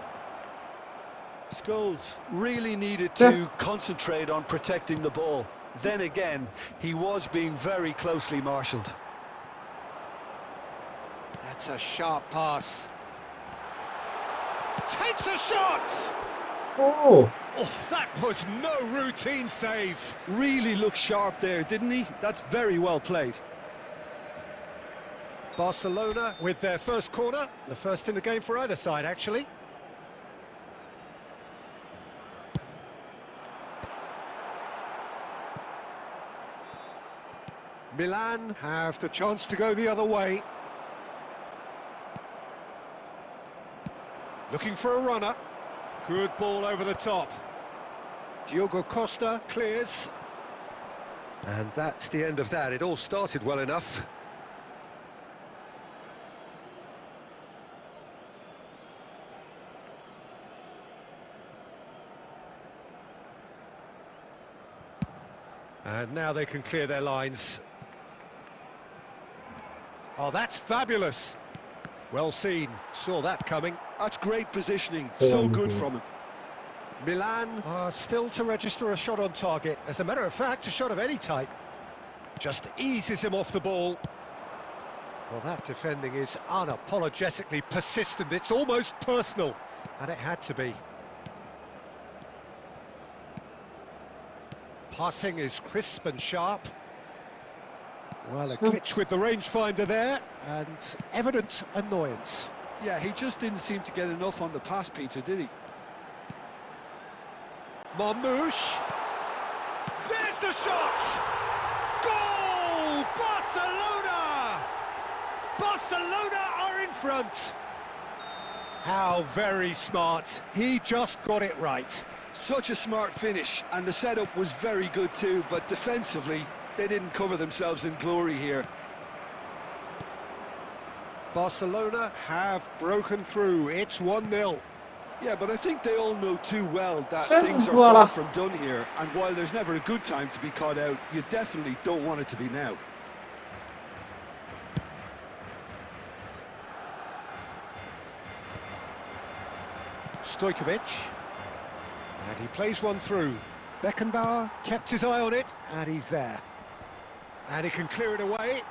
Scholes really needed to concentrate on protecting the ball. Then again, he was being very closely marshalled. That's a sharp pass. Takes a shot! Oh, Oh, that was no routine save. Really looked sharp there, didn't he? That's very well played. Barcelona with their first corner. The first in the game for either side, actually. Milan have the chance to go the other way. Looking for a runner. Good ball over the top. Diogo Costa clears. And that's the end of that. It all started well enough. And now they can clear their lines. Oh, that's fabulous. Well seen. Saw that coming. That's great positioning. So good from him. Milan are still to register a shot on target. As a matter of fact, a shot of any type. Just eases him off the ball. Well, that defending is unapologetically persistent. It's almost personal. And it had to be. Passing is crisp and sharp. Well, a glitch with the rangefinder there, and evident annoyance. Yeah, he just didn't seem to get enough on the pass, Peter, did he? Marmouche. There's the shot! Goal! Barcelona! Barcelona are in front. How very smart. He just got it right. Such a smart finish, and the setup was very good too, but defensively, they didn't cover themselves in glory here. Barcelona have broken through. It's 1-0. Yeah, but I think they all know too well that Sen things are voilà. far from done here, and while there's never a good time to be caught out, you definitely don't want it to be now. Stojkovic. And he plays one through. Beckenbauer kept his eye on it, and he's there. And he can clear it away.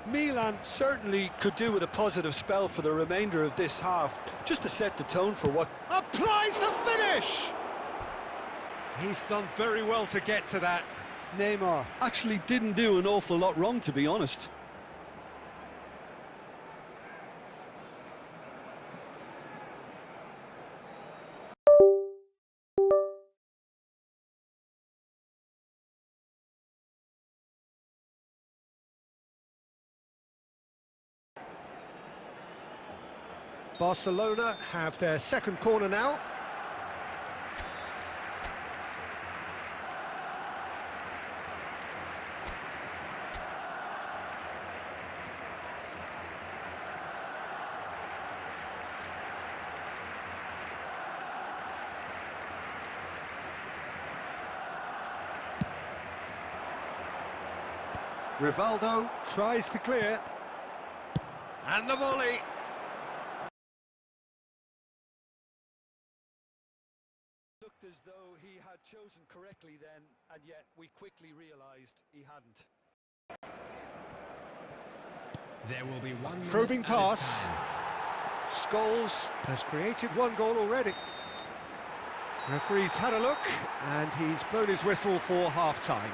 Milan certainly could do with a positive spell for the remainder of this half, just to set the tone for what... Applies the finish! He's done very well to get to that. Neymar actually didn't do an awful lot wrong, to be honest. Barcelona have their second corner now. Rivaldo tries to clear. And the volley. Looked as though he had chosen correctly then, and yet we quickly realised he hadn't. There will be one Probing minute added pass. time. Scholes has created one goal already. Referee's had a look, and he's blown his whistle for half-time.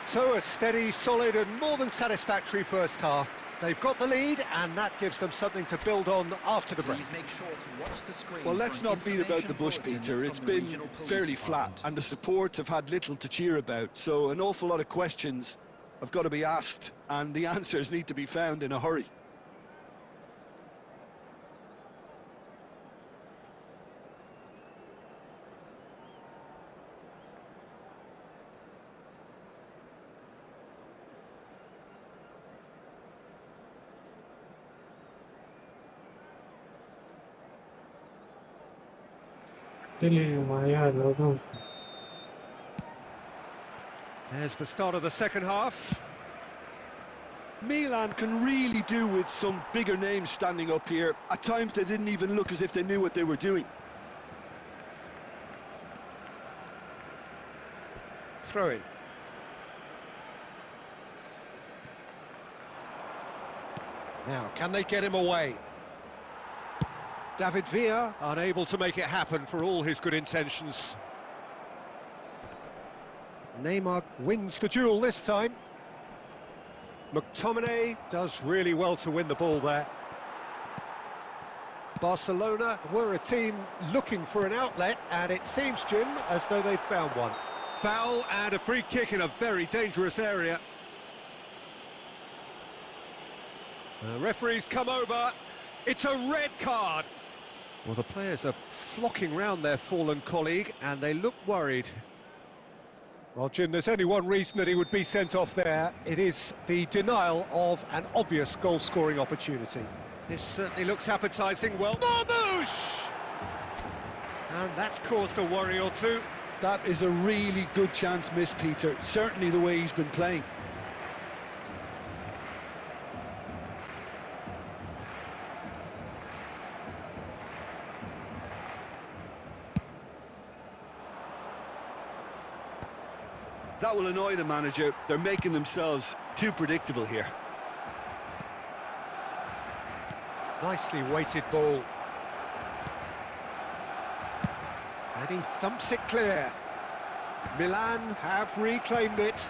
So a steady, solid and more than satisfactory first half. They've got the lead, and that gives them something to build on after the break. Please make sure to watch the screen. Well, let's not beat about the bush, Peter. It's been fairly flat, and the support have had little to cheer about. So an awful lot of questions have got to be asked, and the answers need to be found in a hurry. There's the start of the second half. Milan can really do with some bigger names standing up here. At times they didn't even look as if they knew what they were doing. Throw in. Now, can they get him away? David Villa unable to make it happen for all his good intentions. Neymar wins the duel this time. McTominay does really well to win the ball there. Barcelona were a team looking for an outlet, and it seems, Jim, as though they've found one. Foul and a free kick in a very dangerous area. The referee's come over. It's a red card. Well, the players are flocking round their fallen colleague, and they look worried. Well, Jim, there's only one reason that he would be sent off there. It is the denial of an obvious goal-scoring opportunity. This certainly looks appetising. Well, Marmouche! And that's caused a worry or two. That is a really good chance missed, Peter. Certainly the way he's been playing. That will annoy the manager. They're making themselves too predictable here. Nicely weighted ball. And he thumps it clear. Milan have reclaimed it.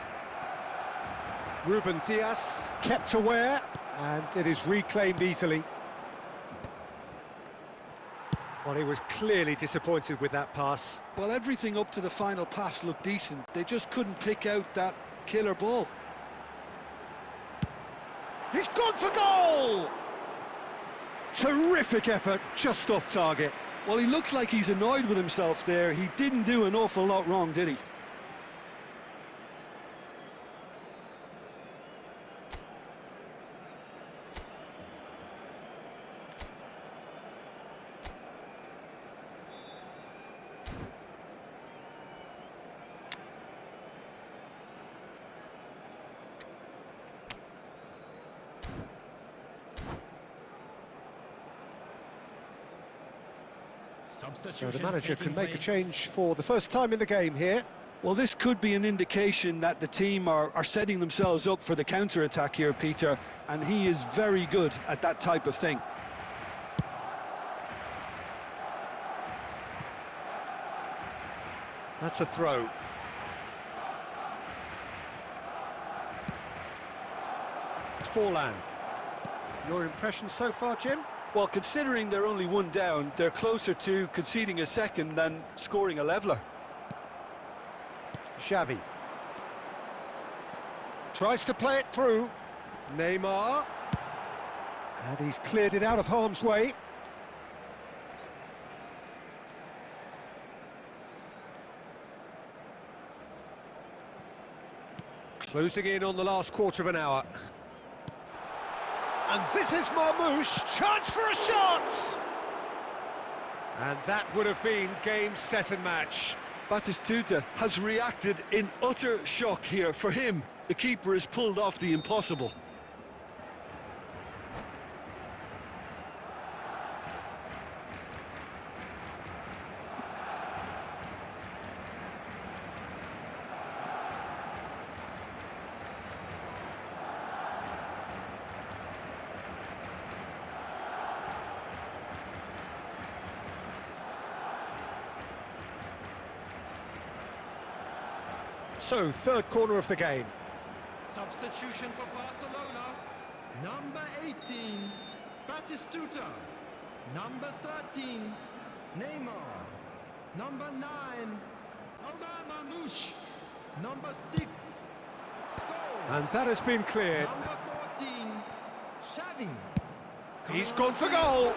Ruben Dias kept aware, and it is reclaimed easily. Well, he was clearly disappointed with that pass. Well, everything up to the final pass looked decent. They just couldn't pick out that killer ball. He's gone for goal! Terrific effort, just off target. Well, he looks like he's annoyed with himself there. He didn't do an awful lot wrong, did he? So the manager can make a change for the first time in the game here. Well, this could be an indication that the team are setting themselves up for the counter-attack here, Peter, and he is very good at that type of thing. That's a throw. Forlan. Your impression so far, Jim? Well, considering they're only one down, they're closer to conceding a second than scoring a leveller. Xavi. Tries to play it through. Neymar. And he's cleared it out of harm's way. Closing in on the last quarter of an hour. And this is Marmoush, chance for a shot! And that would have been game, set and match. Batistuta has reacted in utter shock here. For him, the keeper has pulled off the impossible. So, third corner of the game. Substitution for Barcelona. Number 18, Batistuta. Number 13, Neymar. Number 9, Omar Mamouche. Number 6, Scholes. And that has been cleared. Number 14, Xavi. He's gone for goal.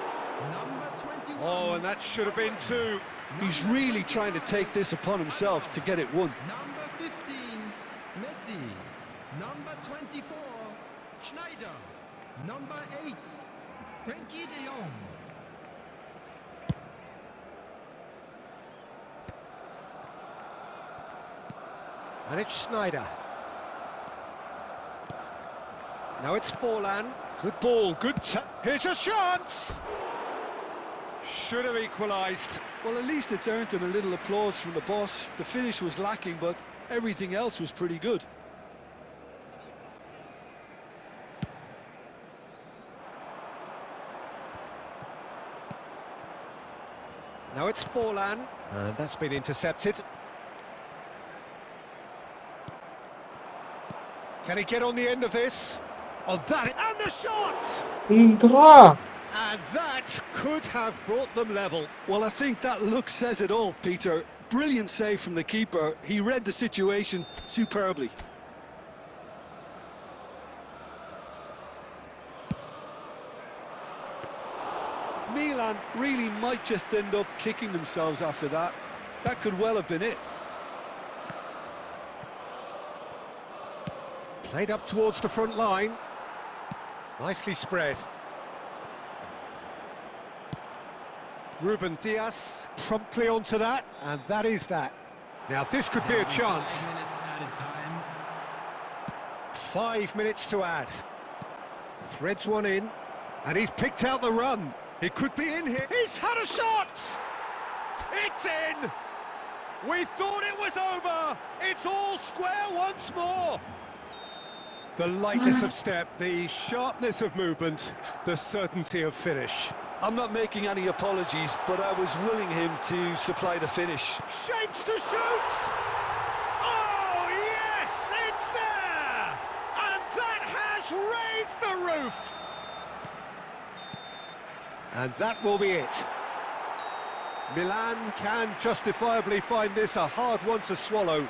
Number 21. Oh, and that should have been two. He's really trying to take this upon himself to get it won. Number 15, Messi. Number 24, Schneider. Number 8, Frenkie de Jong. And it's Schneider. Now it's Forlan. Good ball, good here's a chance! Should have equalised. Well, at least it's earned him a little applause from the boss. The finish was lacking, but everything else was pretty good. Now it's Forlan. And that's been intercepted. Can he get on the end of this? Oh, that... And the shot! Intra! And that could have brought them level. Well, I think that look says it all, Peter. Brilliant save from the keeper. He read the situation superbly. Milan really might just end up kicking themselves after that. That could well have been it. Played up towards the front line. Nicely spread. Ruben Dias promptly onto that, and that is that. Now this could be a chance. 5 minutes added time. 5 minutes to add. Threads one in, and he's picked out the run. He could be in here. He's had a shot! It's in! We thought it was over! It's all square once more! The lightness of step, the sharpness of movement, the certainty of finish. I'm not making any apologies, but I was willing him to supply the finish. Shapes to shoot! Oh, yes, it's there! And that has raised the roof! And that will be it. Milan can justifiably find this a hard one to swallow.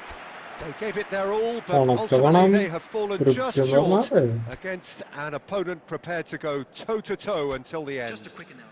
They gave it their all, but ultimately they have fallen just short against an opponent prepared to go toe-to-toe until the end. Just a quick announcement.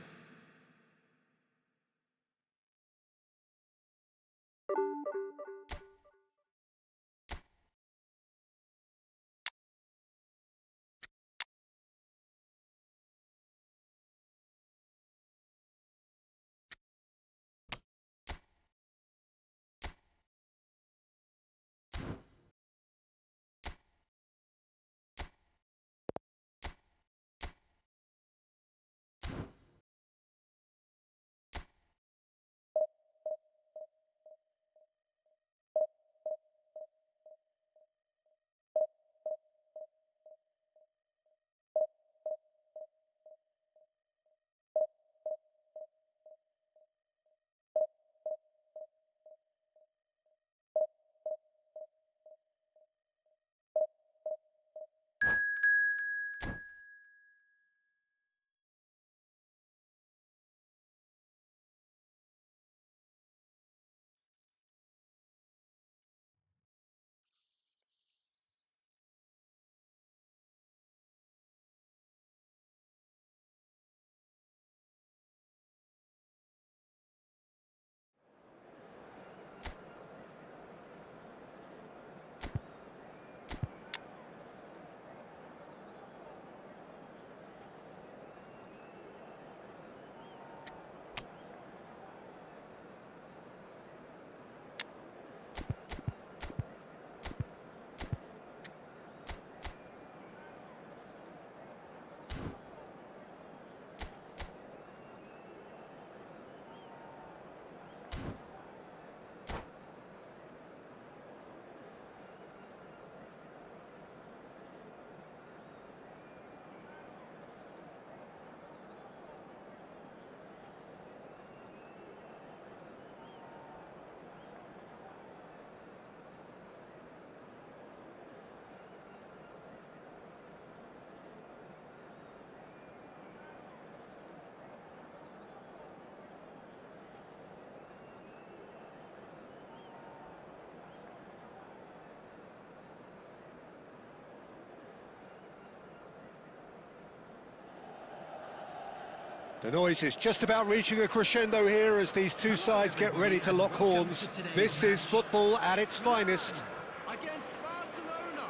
The noise is just about reaching a crescendo here as these two sides get ready to lock horns. This is football at its finest. Against Barcelona.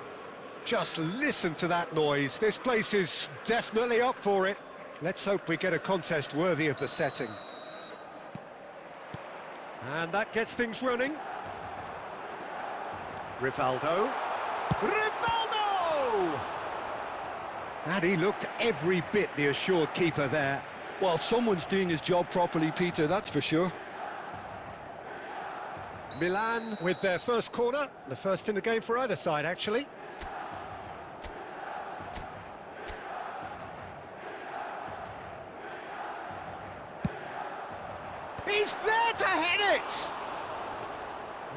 Just listen to that noise. This place is definitely up for it. Let's hope we get a contest worthy of the setting. And that gets things running. Rivaldo. Rivaldo! And he looked every bit the assured keeper there. Well, someone's doing his job properly, Peter, that's for sure. Milan with their first corner, the first in the game for either side, actually. He's there to head it!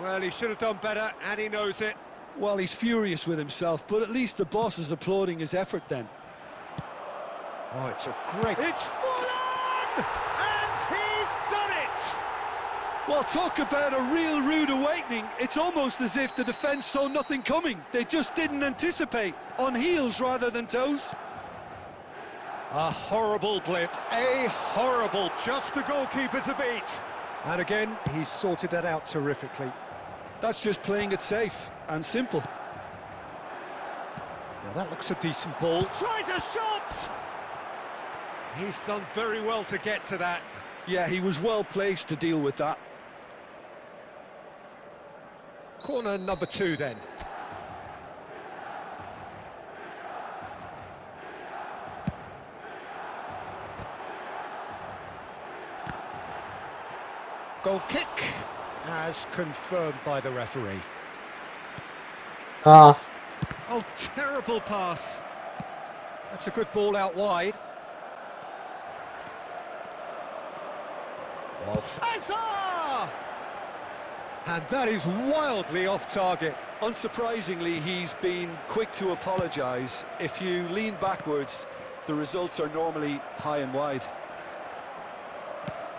Well, he should have done better, and he knows it. Well, he's furious with himself, but at least the boss is applauding his effort then. Oh, it's a great... It's full on! And he's done it! Well, talk about a real rude awakening. It's almost as if the defence saw nothing coming. They just didn't anticipate. On heels rather than toes. A horrible blip, a horrible... Just the goalkeeper to beat. And again, he's sorted that out terrifically. That's just playing it safe and simple. Now that looks a decent ball. Tries a shot! He's done very well to get to that. Yeah, he was well placed to deal with that. Corner number 2 then. Goal kick, as confirmed by the referee. Ah, Oh, terrible pass. That's a good ball out wide. Off. Azar! And that is wildly off target. Unsurprisingly, he's been quick to apologise. If you lean backwards, the results are normally high and wide.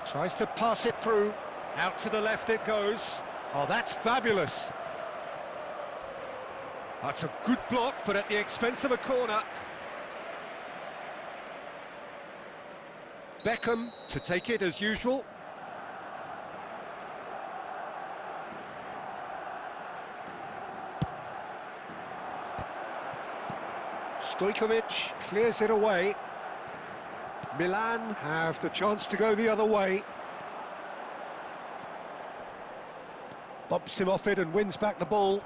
Tries to pass it through. Out to the left it goes. Oh, that's fabulous. That's a good block, but at the expense of a corner. Beckham to take it as usual. Stojkovic clears it away. Milan have the chance to go the other way. Bumps him off it and wins back the ball.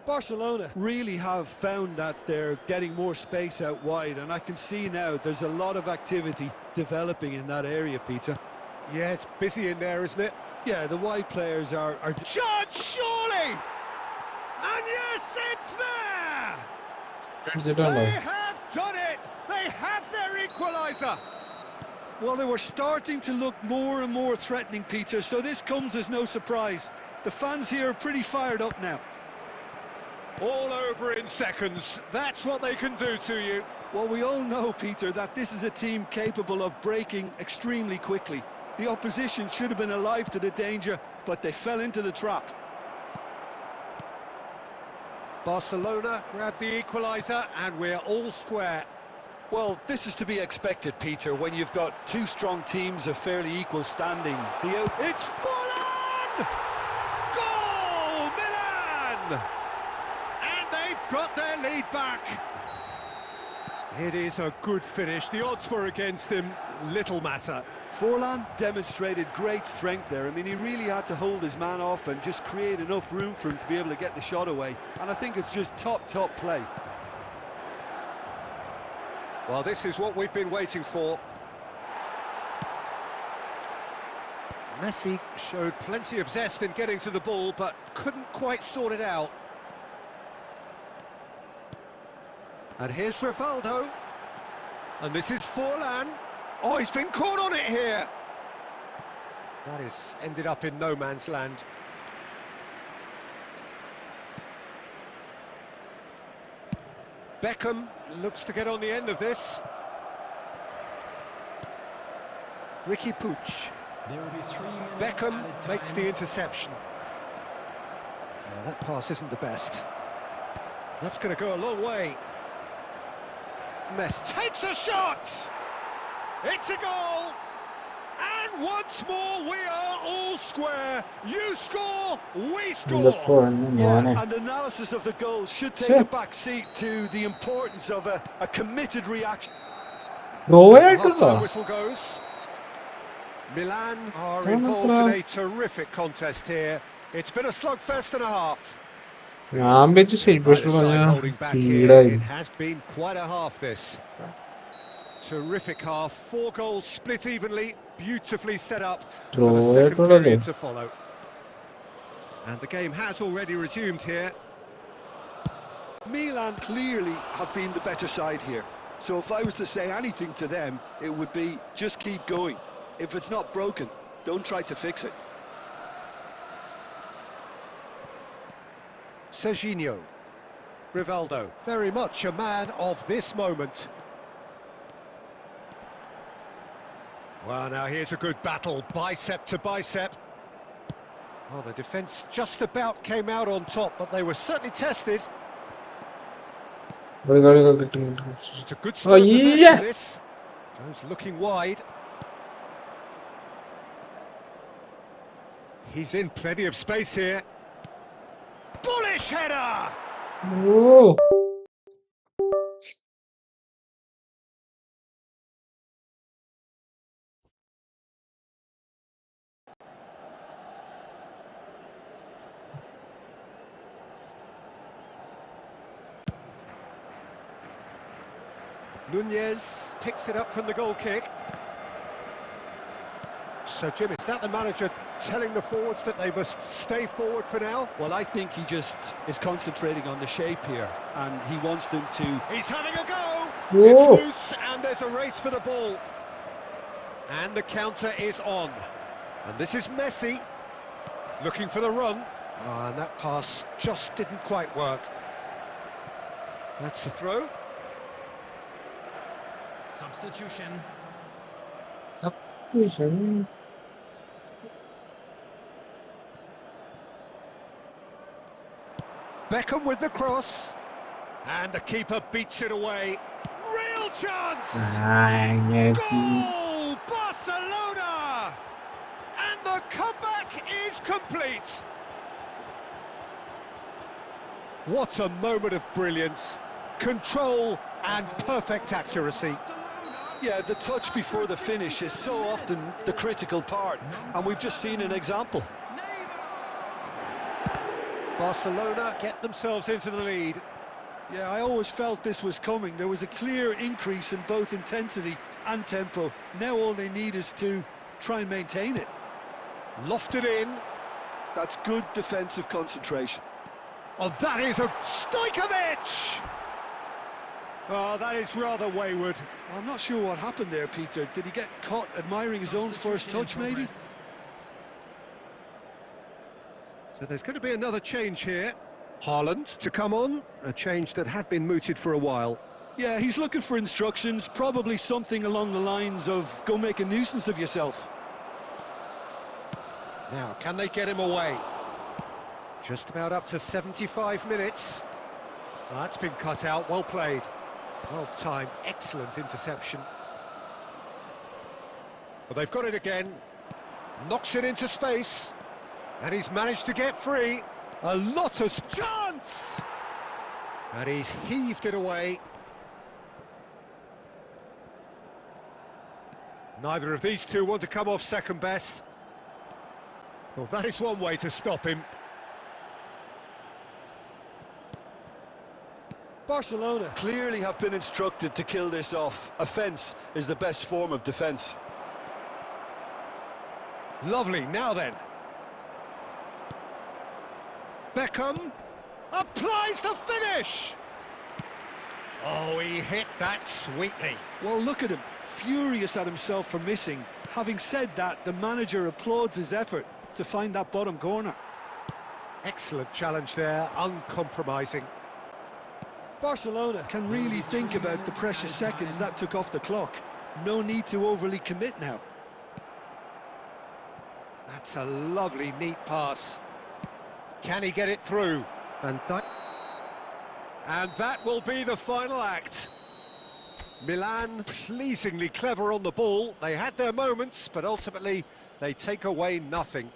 Barcelona really have found that they're getting more space out wide, and I can see now there's a lot of activity developing in that area, Peter. Yeah, it's busy in there, isn't it? Yeah, the wide players are... Shot, surely! And yes, it's there! They have done it! They have their equaliser! Well, they were starting to look more and more threatening, Peter, so this comes as no surprise. The fans here are pretty fired up now. All over in seconds. That's what they can do to you. Well, we all know, Peter, that this is a team capable of breaking extremely quickly. The opposition should have been alive to the danger, but they fell into the trap. Barcelona grab the equaliser, and we're all square. Well, this is to be expected, Peter, when you've got two strong teams of fairly equal standing. It's full on! Goal, Milan! And they've got their lead back. It is a good finish. The odds were against him. Little matter. Forlan demonstrated great strength there. I mean, he really had to hold his man off and just create enough room for him to be able to get the shot away. And I think it's just top play. Well, this is what we've been waiting for. Messi showed plenty of zest in getting to the ball, but couldn't quite sort it out. And here's Rivaldo. And this is Forlan. Oh, he's been caught on it here. That is ended up in no man's land. Beckham looks to get on the end of this. Ricky Puig. There will be 3 minutes Beckham added makes time. the interception. That pass isn't the best. That's going to go a long way. Messi takes a shot! It's a goal! And once more we are all square. You score, we score. Yeah, and analysis of the goal should take a back seat to the importance of a committed reaction. The half-time whistle goes. Milan are involved in a terrific contest here. It's been a slugfest and a half. Neither side holding back here. It has been quite a half, this. Terrific half. 4 goals split evenly, beautifully set up for the second period to follow. And the game has already resumed here. Milan clearly have been the better side here. So if I was to say anything to them, it would be just keep going. If it's not broken, don't try to fix it. Serginho. Rivaldo, very much a man of this moment. Well, now here's a good battle, bicep to bicep. Well, the defence just about came out on top, but they were certainly tested. It's a good start possession, this. Goes looking wide. He's in plenty of space here. Bullish header! Oh. Nunez picks it up from the goal kick. So, Jim, is that the manager telling the forwards that they must stay forward for now? Well, I think he just is concentrating on the shape here, and he wants them to... He's having a go! Whoa. It's loose, and there's a race for the ball. And the counter is on. And this is Messi, looking for the run. And that pass just didn't quite work. That's the throw. Substitution. Beckham with the cross. And the keeper beats it away. Real chance! Goal! Barcelona! And the comeback is complete. What a moment of brilliance. Control and perfect accuracy. Yeah, the touch before the finish is so often the critical part, and we've just seen an example. Barcelona get themselves into the lead. Yeah, I always felt this was coming. There was a clear increase in both intensity and tempo. Now all they need is to try and maintain it. Lofted in. That's good defensive concentration. Oh, that is a Stojkovic! Oh, that is rather wayward. I'm not sure what happened there, Peter. Did he get caught admiring his own first touch, maybe? So there's going to be another change here. Haaland to come on, a change that had been mooted for a while. Yeah, he's looking for instructions, probably something along the lines of go make a nuisance of yourself. Now, can they get him away? Just about up to 75 minutes. Well, that's been cut out, well played. Well timed, excellent interception. Well, they've got it again. Knocks it into space. And he's managed to get free. A lot of chance! And he's heaved it away. Neither of these two want to come off second best. Well, that is one way to stop him. Barcelona clearly have been instructed to kill this off. Offence is the best form of defence. Lovely, now then. Beckham applies the finish! Oh, he hit that sweetly. Well, look at him, furious at himself for missing. Having said that, the manager applauds his effort to find that bottom corner. Excellent challenge there, uncompromising. Barcelona can really think about the precious seconds that took off the clock. No need to overly commit now. That's a lovely, neat pass. Can he get it through? And that will be the final act. Milan pleasingly clever on the ball. They had their moments, but ultimately they take away nothing.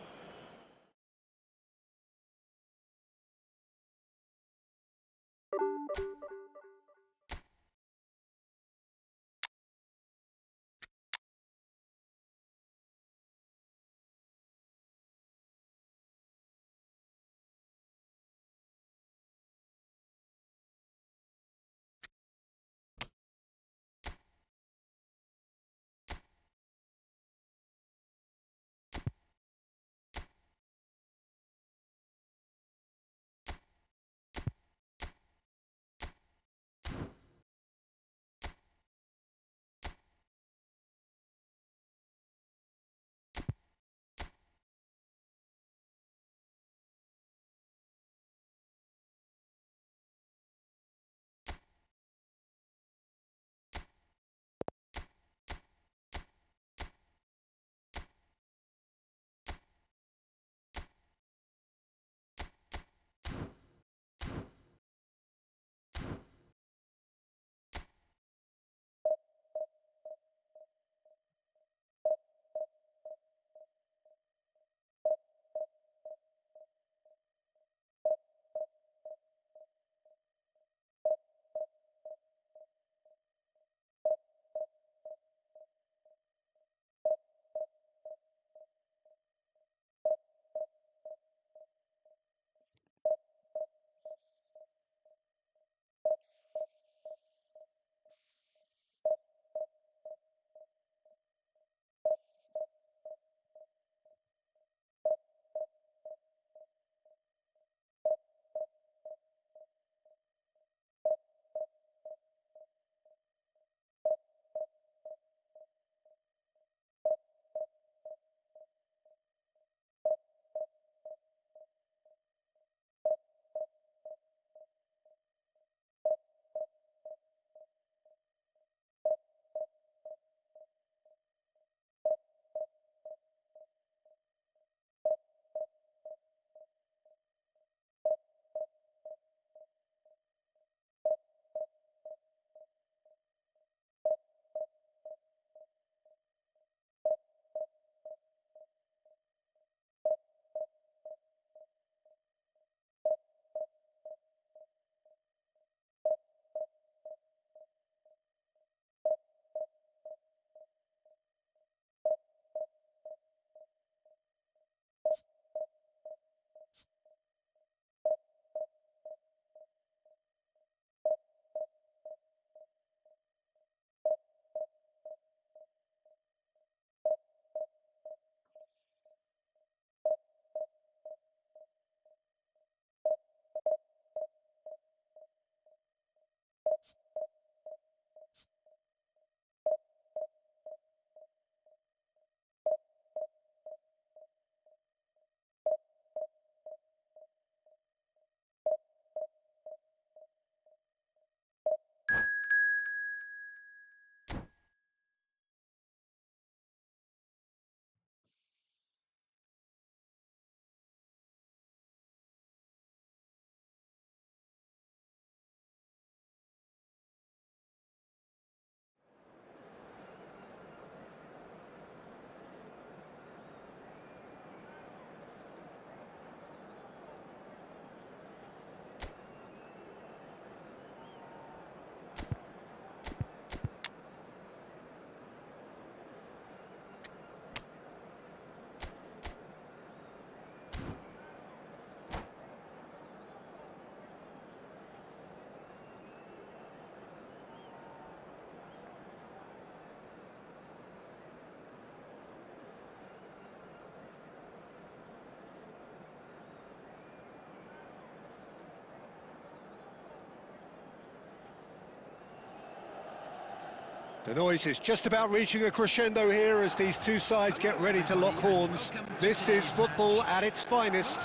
The noise is just about reaching a crescendo here as these two sides get ready to lock horns. This is football at its finest.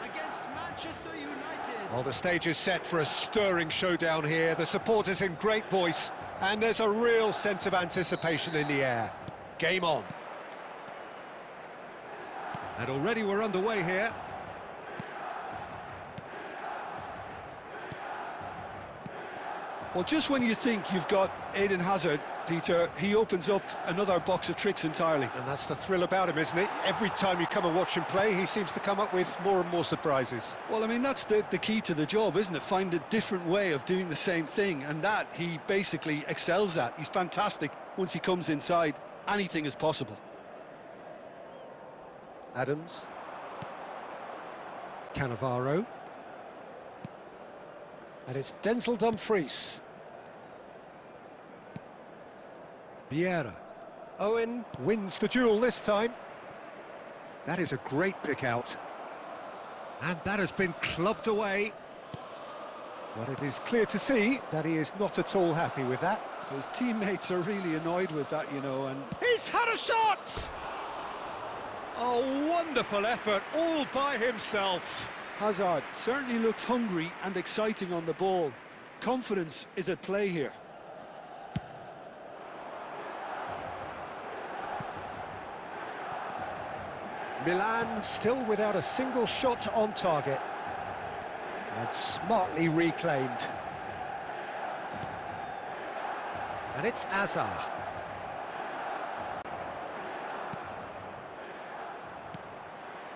Against Manchester United. Well, the stage is set for a stirring showdown here. The supporters in great voice, and there's a real sense of anticipation in the air. Game on. And already we're underway here. Well, just when you think you've got Eden Hazard, Peter, he opens up another box of tricks entirely. And that's the thrill about him, isn't it? Every time you come and watch him play, he seems to come up with more and more surprises. Well, I mean, that's the key to the job, isn't it? Find a different way of doing the same thing, and that he basically excels at. He's fantastic. Once he comes inside, anything is possible. Adams. Cannavaro. And it's Denzel Dumfries. Vieira. Owen wins the duel this time. That is a great pick out. And that has been clubbed away. But it is clear to see that he is not at all happy with that. His teammates are really annoyed with that, you know, and... He's had a shot! A wonderful effort all by himself. Hazard certainly looked hungry and exciting on the ball. Confidence is at play here. Milan still without a single shot on target. And smartly reclaimed. And it's Azar.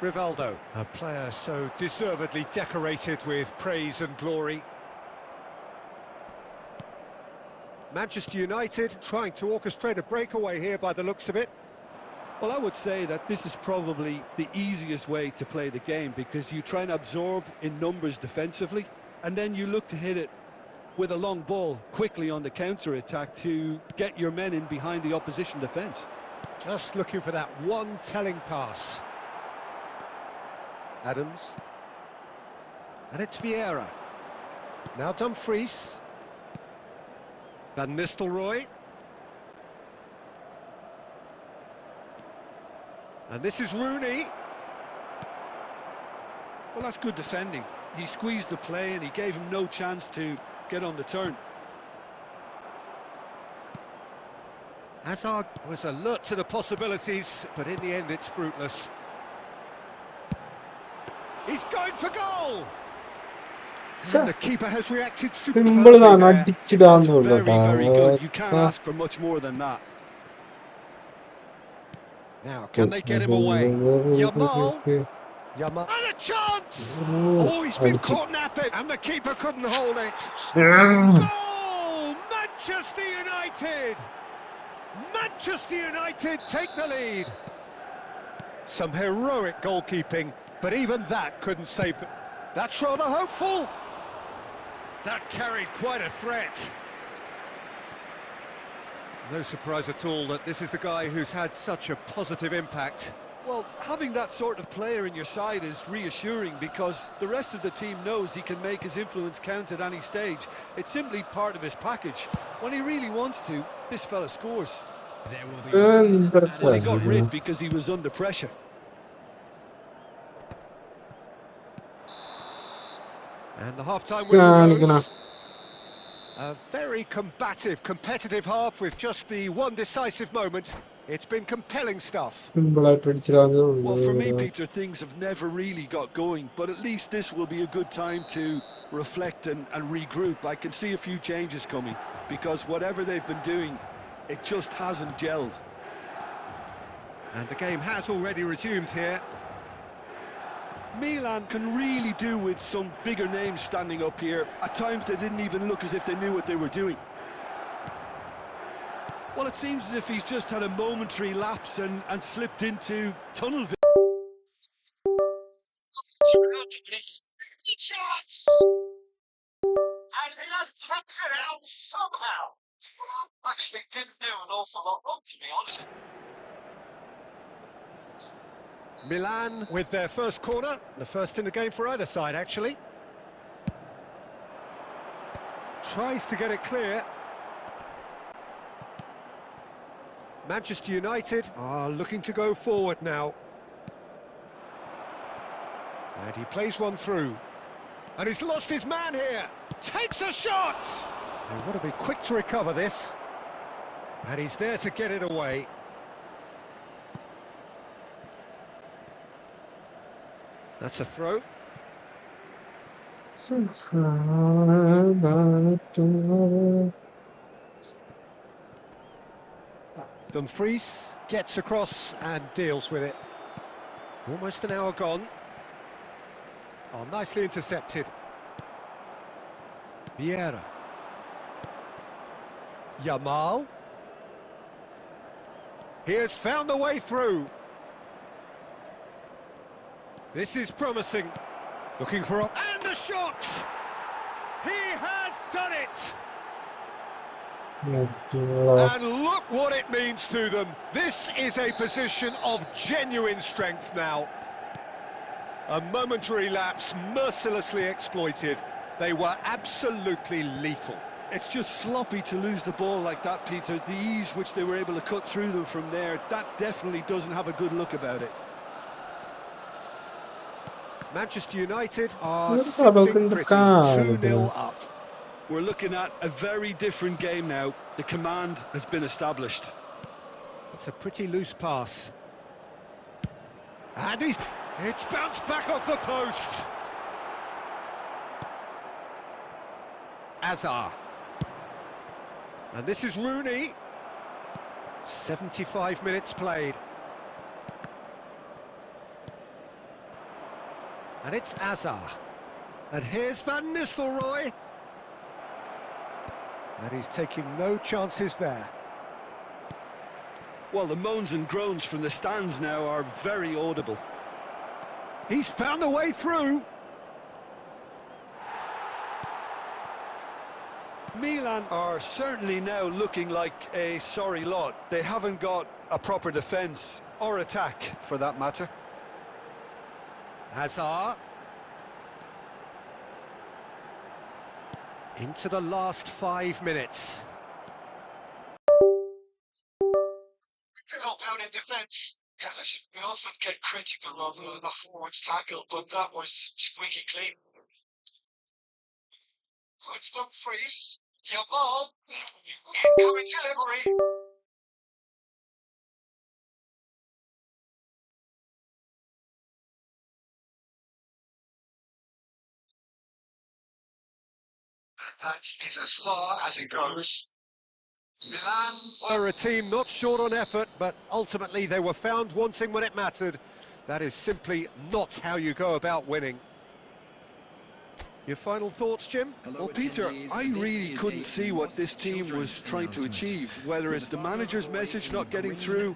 Rivaldo, a player so deservedly decorated with praise and glory. Manchester United trying to orchestrate a breakaway here by the looks of it. Well, I would say that this is probably the easiest way to play the game, because you try and absorb in numbers defensively, and then you look to hit it with a long ball quickly on the counter-attack to get your men in behind the opposition defence. Just looking for that one telling pass. Adams. And it's Vieira. Now Dumfries. Van Nistelrooy. And this is Rooney. Well, that's good defending. He squeezed the play and he gave him no chance to get on the turn. Hazard was alert to the possibilities, but in the end it's fruitless. He's going for goal! And the keeper has reacted superbly Simple than there. That's അടിച്ചിടാന്ന് very, very good. You can't ഉള്ളൂ. ask for much more than that. Now, can they get him away? Yamal. Yamal. And a chance! Oh, he's been caught napping, and the keeper couldn't hold it. Goal! Manchester United! Manchester United take the lead. Some heroic goalkeeping, but even that couldn't save them. That's rather hopeful. That carried quite a threat. No surprise at all that this is the guy who's had such a positive impact. Well, having that sort of player in your side is reassuring, because the rest of the team knows he can make his influence count at any stage. It's simply part of his package. When he really wants to, this fella scores. Well, he got rid because he was under pressure. And the half-time whistle goes. A very combative, competitive half with just the one decisive moment. It's been compelling stuff. Well, for me, Peter, things have never really got going, but at least this will be a good time to reflect and regroup. I can see a few changes coming, because whatever they've been doing, it just hasn't gelled. And the game has already resumed here. Milan can really do with some bigger names standing up here. At times they didn't even look as if they knew what they were doing. Well, it seems as if he's just had a momentary lapse and slipped into tunnel vision. And he has kept it out somehow. Actually didn't do an awful lot wrong, to be honest. Milan with their first corner, the first in the game for either side, actually. Tries to get it clear. Manchester United are looking to go forward now. And he plays one through. And he's lost his man here. Takes a shot! They want to be quick to recover this. And he's there to get it away. That's a throw. Dumfries gets across and deals with it. Almost an hour gone. Oh, nicely intercepted. Vieira. Yamal. He has found the way through. This is promising. Looking for a... And the shot! He has done it! And look what it means to them. This is a position of genuine strength now. A momentary lapse mercilessly exploited. They were absolutely lethal. It's just sloppy to lose the ball like that, Peter. The ease which they were able to cut through them from there, that definitely doesn't have a good look about it. Manchester United are sitting pretty, 2-0 up. We're looking at a very different game now. The command has been established. It's a pretty loose pass. And it's bounced back off the post. Azar. And this is Rooney. 75 minutes played. And it's Azar. And here's Van Nistelrooy. And he's taking no chances there. Well, the moans and groans from the stands now are very audible. He's found a way through. Milan are certainly now looking like a sorry lot. They haven't got a proper defence, or attack, for that matter. Hazard. Into the last 5 minutes. To help out in defence. Yeah, listen, we often get critical of the forwards tackle, but that was squeaky clean. It's Dumfries. Yamal. Incoming delivery. That is as far as it goes. Milan They're a team not short on effort, but ultimately they were found wanting when it mattered. That is simply not how you go about winning. Your final thoughts, Jim? Well, Peter, I really couldn't see what this team was trying to achieve, whether it's the manager's message not getting through,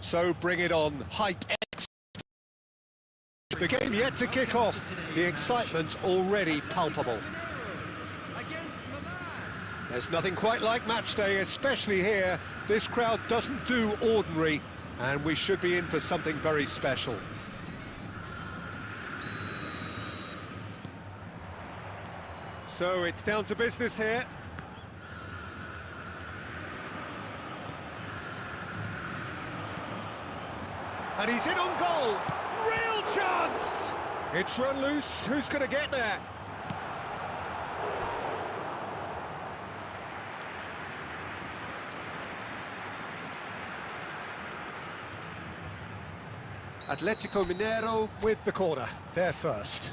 So bring it on, hype. The game yet to kick off, the excitement already palpable. Against Milan. There's nothing quite like match day, especially here. This crowd doesn't do ordinary, and we should be in for something very special. So it's down to business here. And he's in on goal. Real chance! It's run loose. Who's going to get there? Atletico Mineiro with the corner. They're first.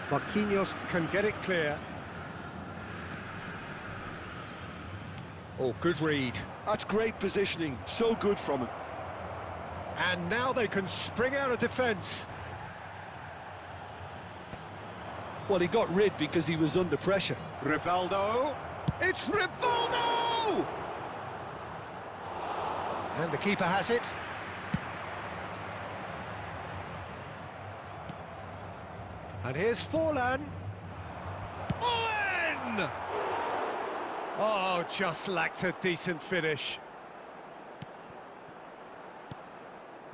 Marquinhos can get it clear. Oh, good read. That's great positioning, so good from him. And now they can spring out of defence. Well, he got rid because he was under pressure. Rivaldo. It's Rivaldo! And the keeper has it. And here's Forlan. Owen! Oh, just lacked a decent finish.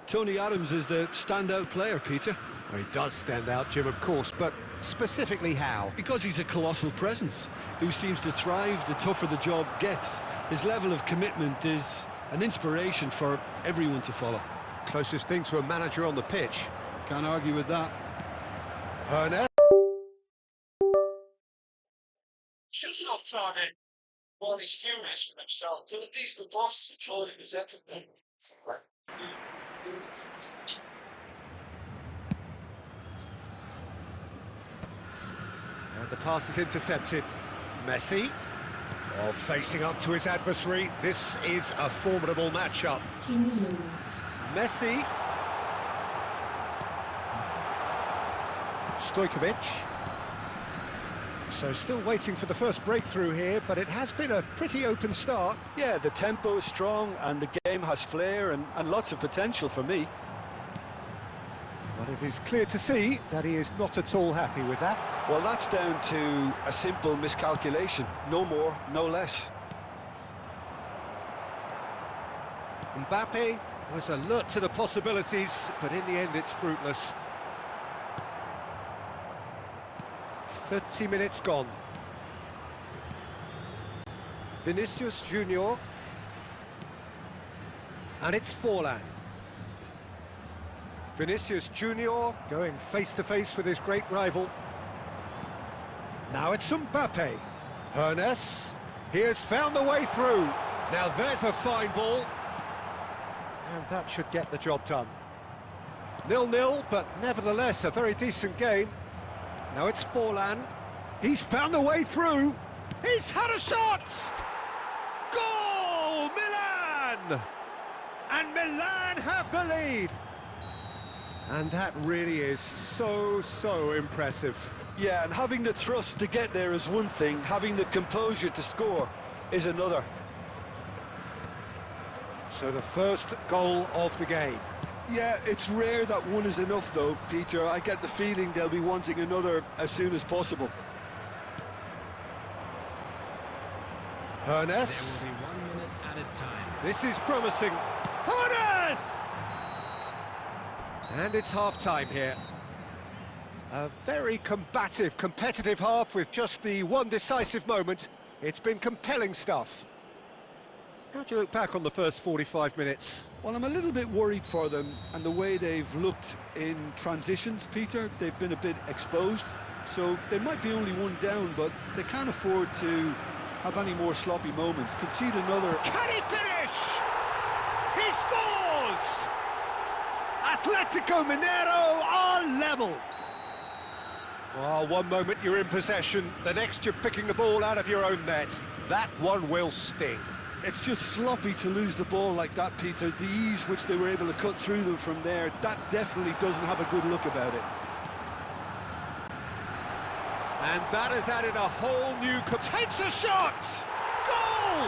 Tony Adams is the standout player, Peter. Well, he does stand out, Jim, of course, but specifically how? Because he's a colossal presence who seems to thrive the tougher the job gets. His level of commitment is an inspiration for everyone to follow. Closest thing to a manager on the pitch. Can't argue with that. Herner. Just not thought it. Well, he's furious with himself, but at least the bosses have told him his everything. And the pass is intercepted. Messi. Oh, facing up to his adversary. This is a formidable matchup. Messi. Stojkovic. So still waiting for the first breakthrough here, but it has been a pretty open start. Yeah, the tempo is strong and the game has flair and lots of potential for me. But it is clear to see that he is not at all happy with that. Well, that's down to a simple miscalculation. No more, no less. Mbappe was alert to the possibilities, but in the end it's fruitless. 30 minutes gone. Vinicius Junior. And it's Forlan. Vinicius Junior going face-to-face with his great rival. Now it's Mbappe. Hernes. He has found the way through. Now there's a fine ball. And that should get the job done. 0-0, but nevertheless a very decent game. Now it's Forlan. He's found a way through. He's had a shot! Goal! Milan! And Milan have the lead. And that really is so impressive. Yeah, and having the thrust to get there is one thing, having the composure to score is another. So the first goal of the game. Yeah, it's rare that one is enough though, Peter. I get the feeling they'll be wanting another as soon as possible. Hernes. There will be 1 minute at a time. This is promising. Hernes! And it's half-time here. A very combative, competitive half with just the one decisive moment. It's been compelling stuff. How do you look back on the first 45 minutes? Well, I'm a little bit worried for them and the way they've looked in transitions, Peter. They've been a bit exposed, so they might be only one down, but they can't afford to have any more sloppy moments. Concede another. Can he finish? He scores! Atletico Mineiro are level. Well, one moment you're in possession, the next you're picking the ball out of your own net. That one will sting. It's just sloppy to lose the ball like that, Peter. The ease which they were able to cut through them from there, that definitely doesn't have a good look about it. And that has added a whole new... Takes a shot! Goal!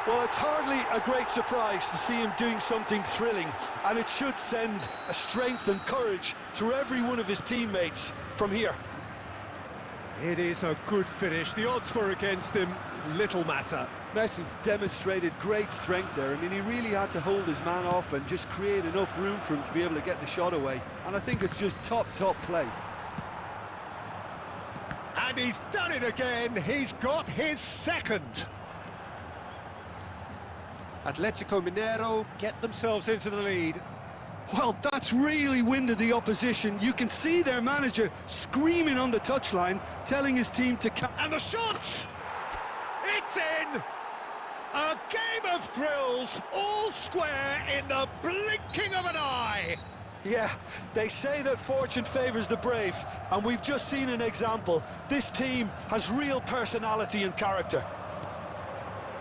Well, it's hardly a great surprise to see him doing something thrilling, and it should send a strength and courage through every one of his teammates from here. It is a good finish. The odds were against him. Little matter. Messi demonstrated great strength there. I mean, he really had to hold his man off and just create enough room for him to be able to get the shot away. And I think it's just top play. And he's done it again. He's got his second. Atletico Mineiro get themselves into the lead. Well, that's really winded the opposition. You can see their manager screaming on the touchline, telling his team to... And the shot! It's in! A game of thrills, all square in the blinking of an eye. Yeah, they say that fortune favours the brave, and we've just seen an example. This team has real personality and character.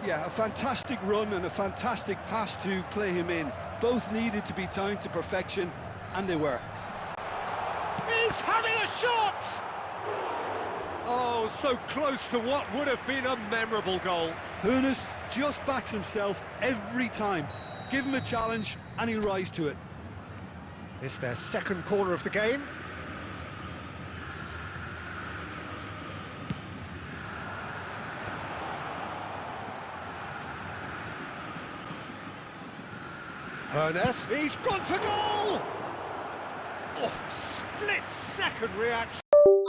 Yeah, a fantastic run and a fantastic pass to play him in. Both needed to be timed to perfection, and they were. He's having a shot! Oh, so close to what would have been a memorable goal. Hoeneß just backs himself every time. Give him a challenge, and he'll rise to it. It's their second corner of the game. Hoeneß, he's gone for goal! Oh, split-second reaction.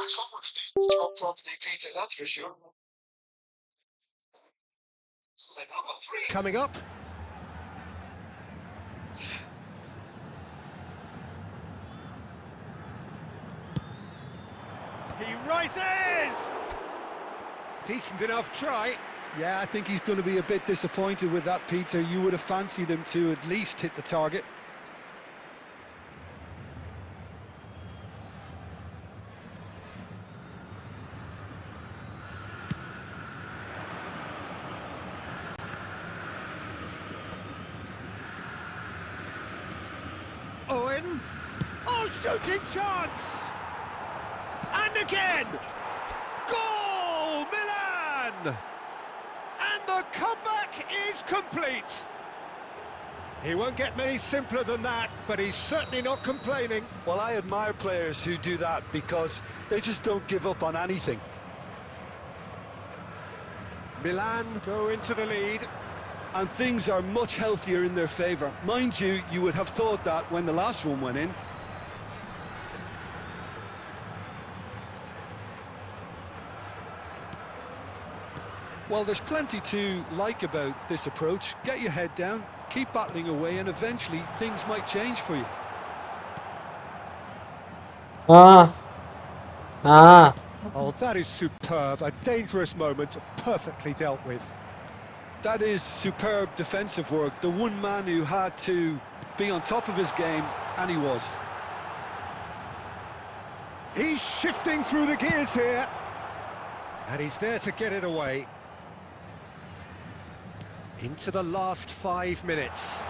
Someone's doing his job properly, Peter, that's for sure. Like number 3. Coming up. He rises! Decent enough try. Yeah, I think he's going to be a bit disappointed with that, Peter. You would have fancied him to at least hit the target. Owen. Oh, shooting chance! And again! Goal, Milan! And the comeback is complete. He won't get many simpler than that, but he's certainly not complaining. Well, I admire players who do that because they just don't give up on anything. Milan go into the lead. And things are much healthier in their favour. Mind you, you would have thought that when the last one went in. Well, there's plenty to like about this approach. Get your head down, keep battling away, and eventually things might change for you. Ah. Oh, that is superb. A dangerous moment, perfectly dealt with. That is superb defensive work. The one man who had to be on top of his game, and he was. He's shifting through the gears here. And he's there to get it away. Into the last 5 minutes.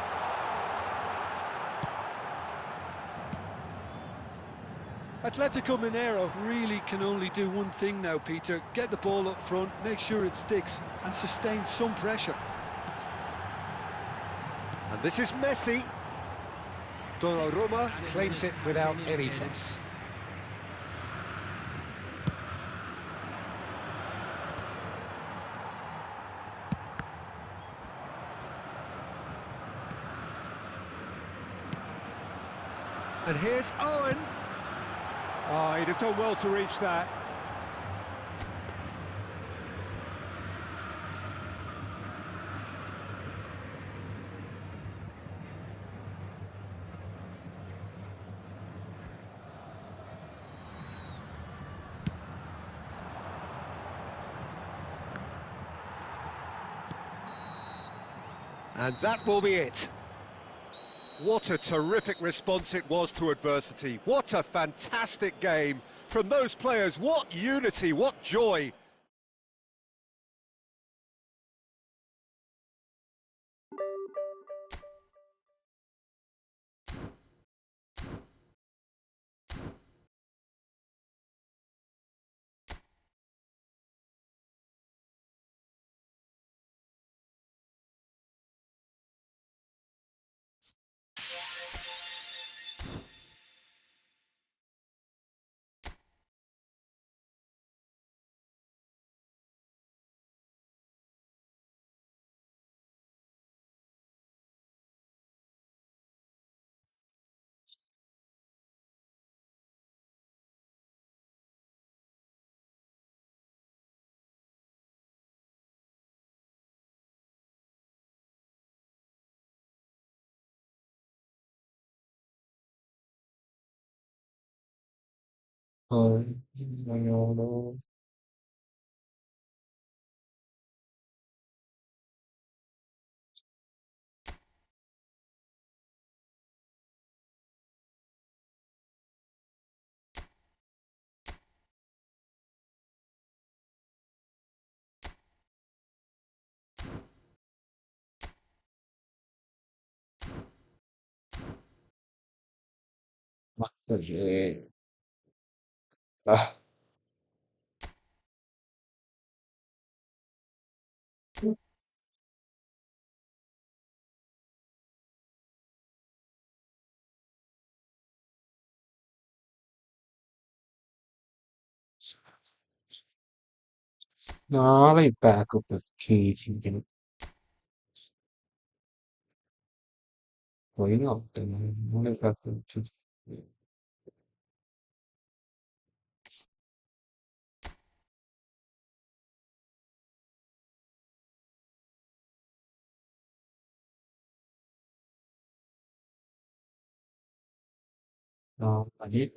Atletico Mineiro really can only do one thing now, Peter. Get the ball up front, make sure it sticks, and sustain some pressure. And this is Messi. Donnarumma claims it without any fuss. And here's Owen. Oh, he'd have done well to reach that. And that will be it. What a terrific response it was to adversity. What a fantastic game from those players. What unity, what joy. no. Ma così. Ah, no, lei pecco perché poi no, non è pecco. No, ma lì,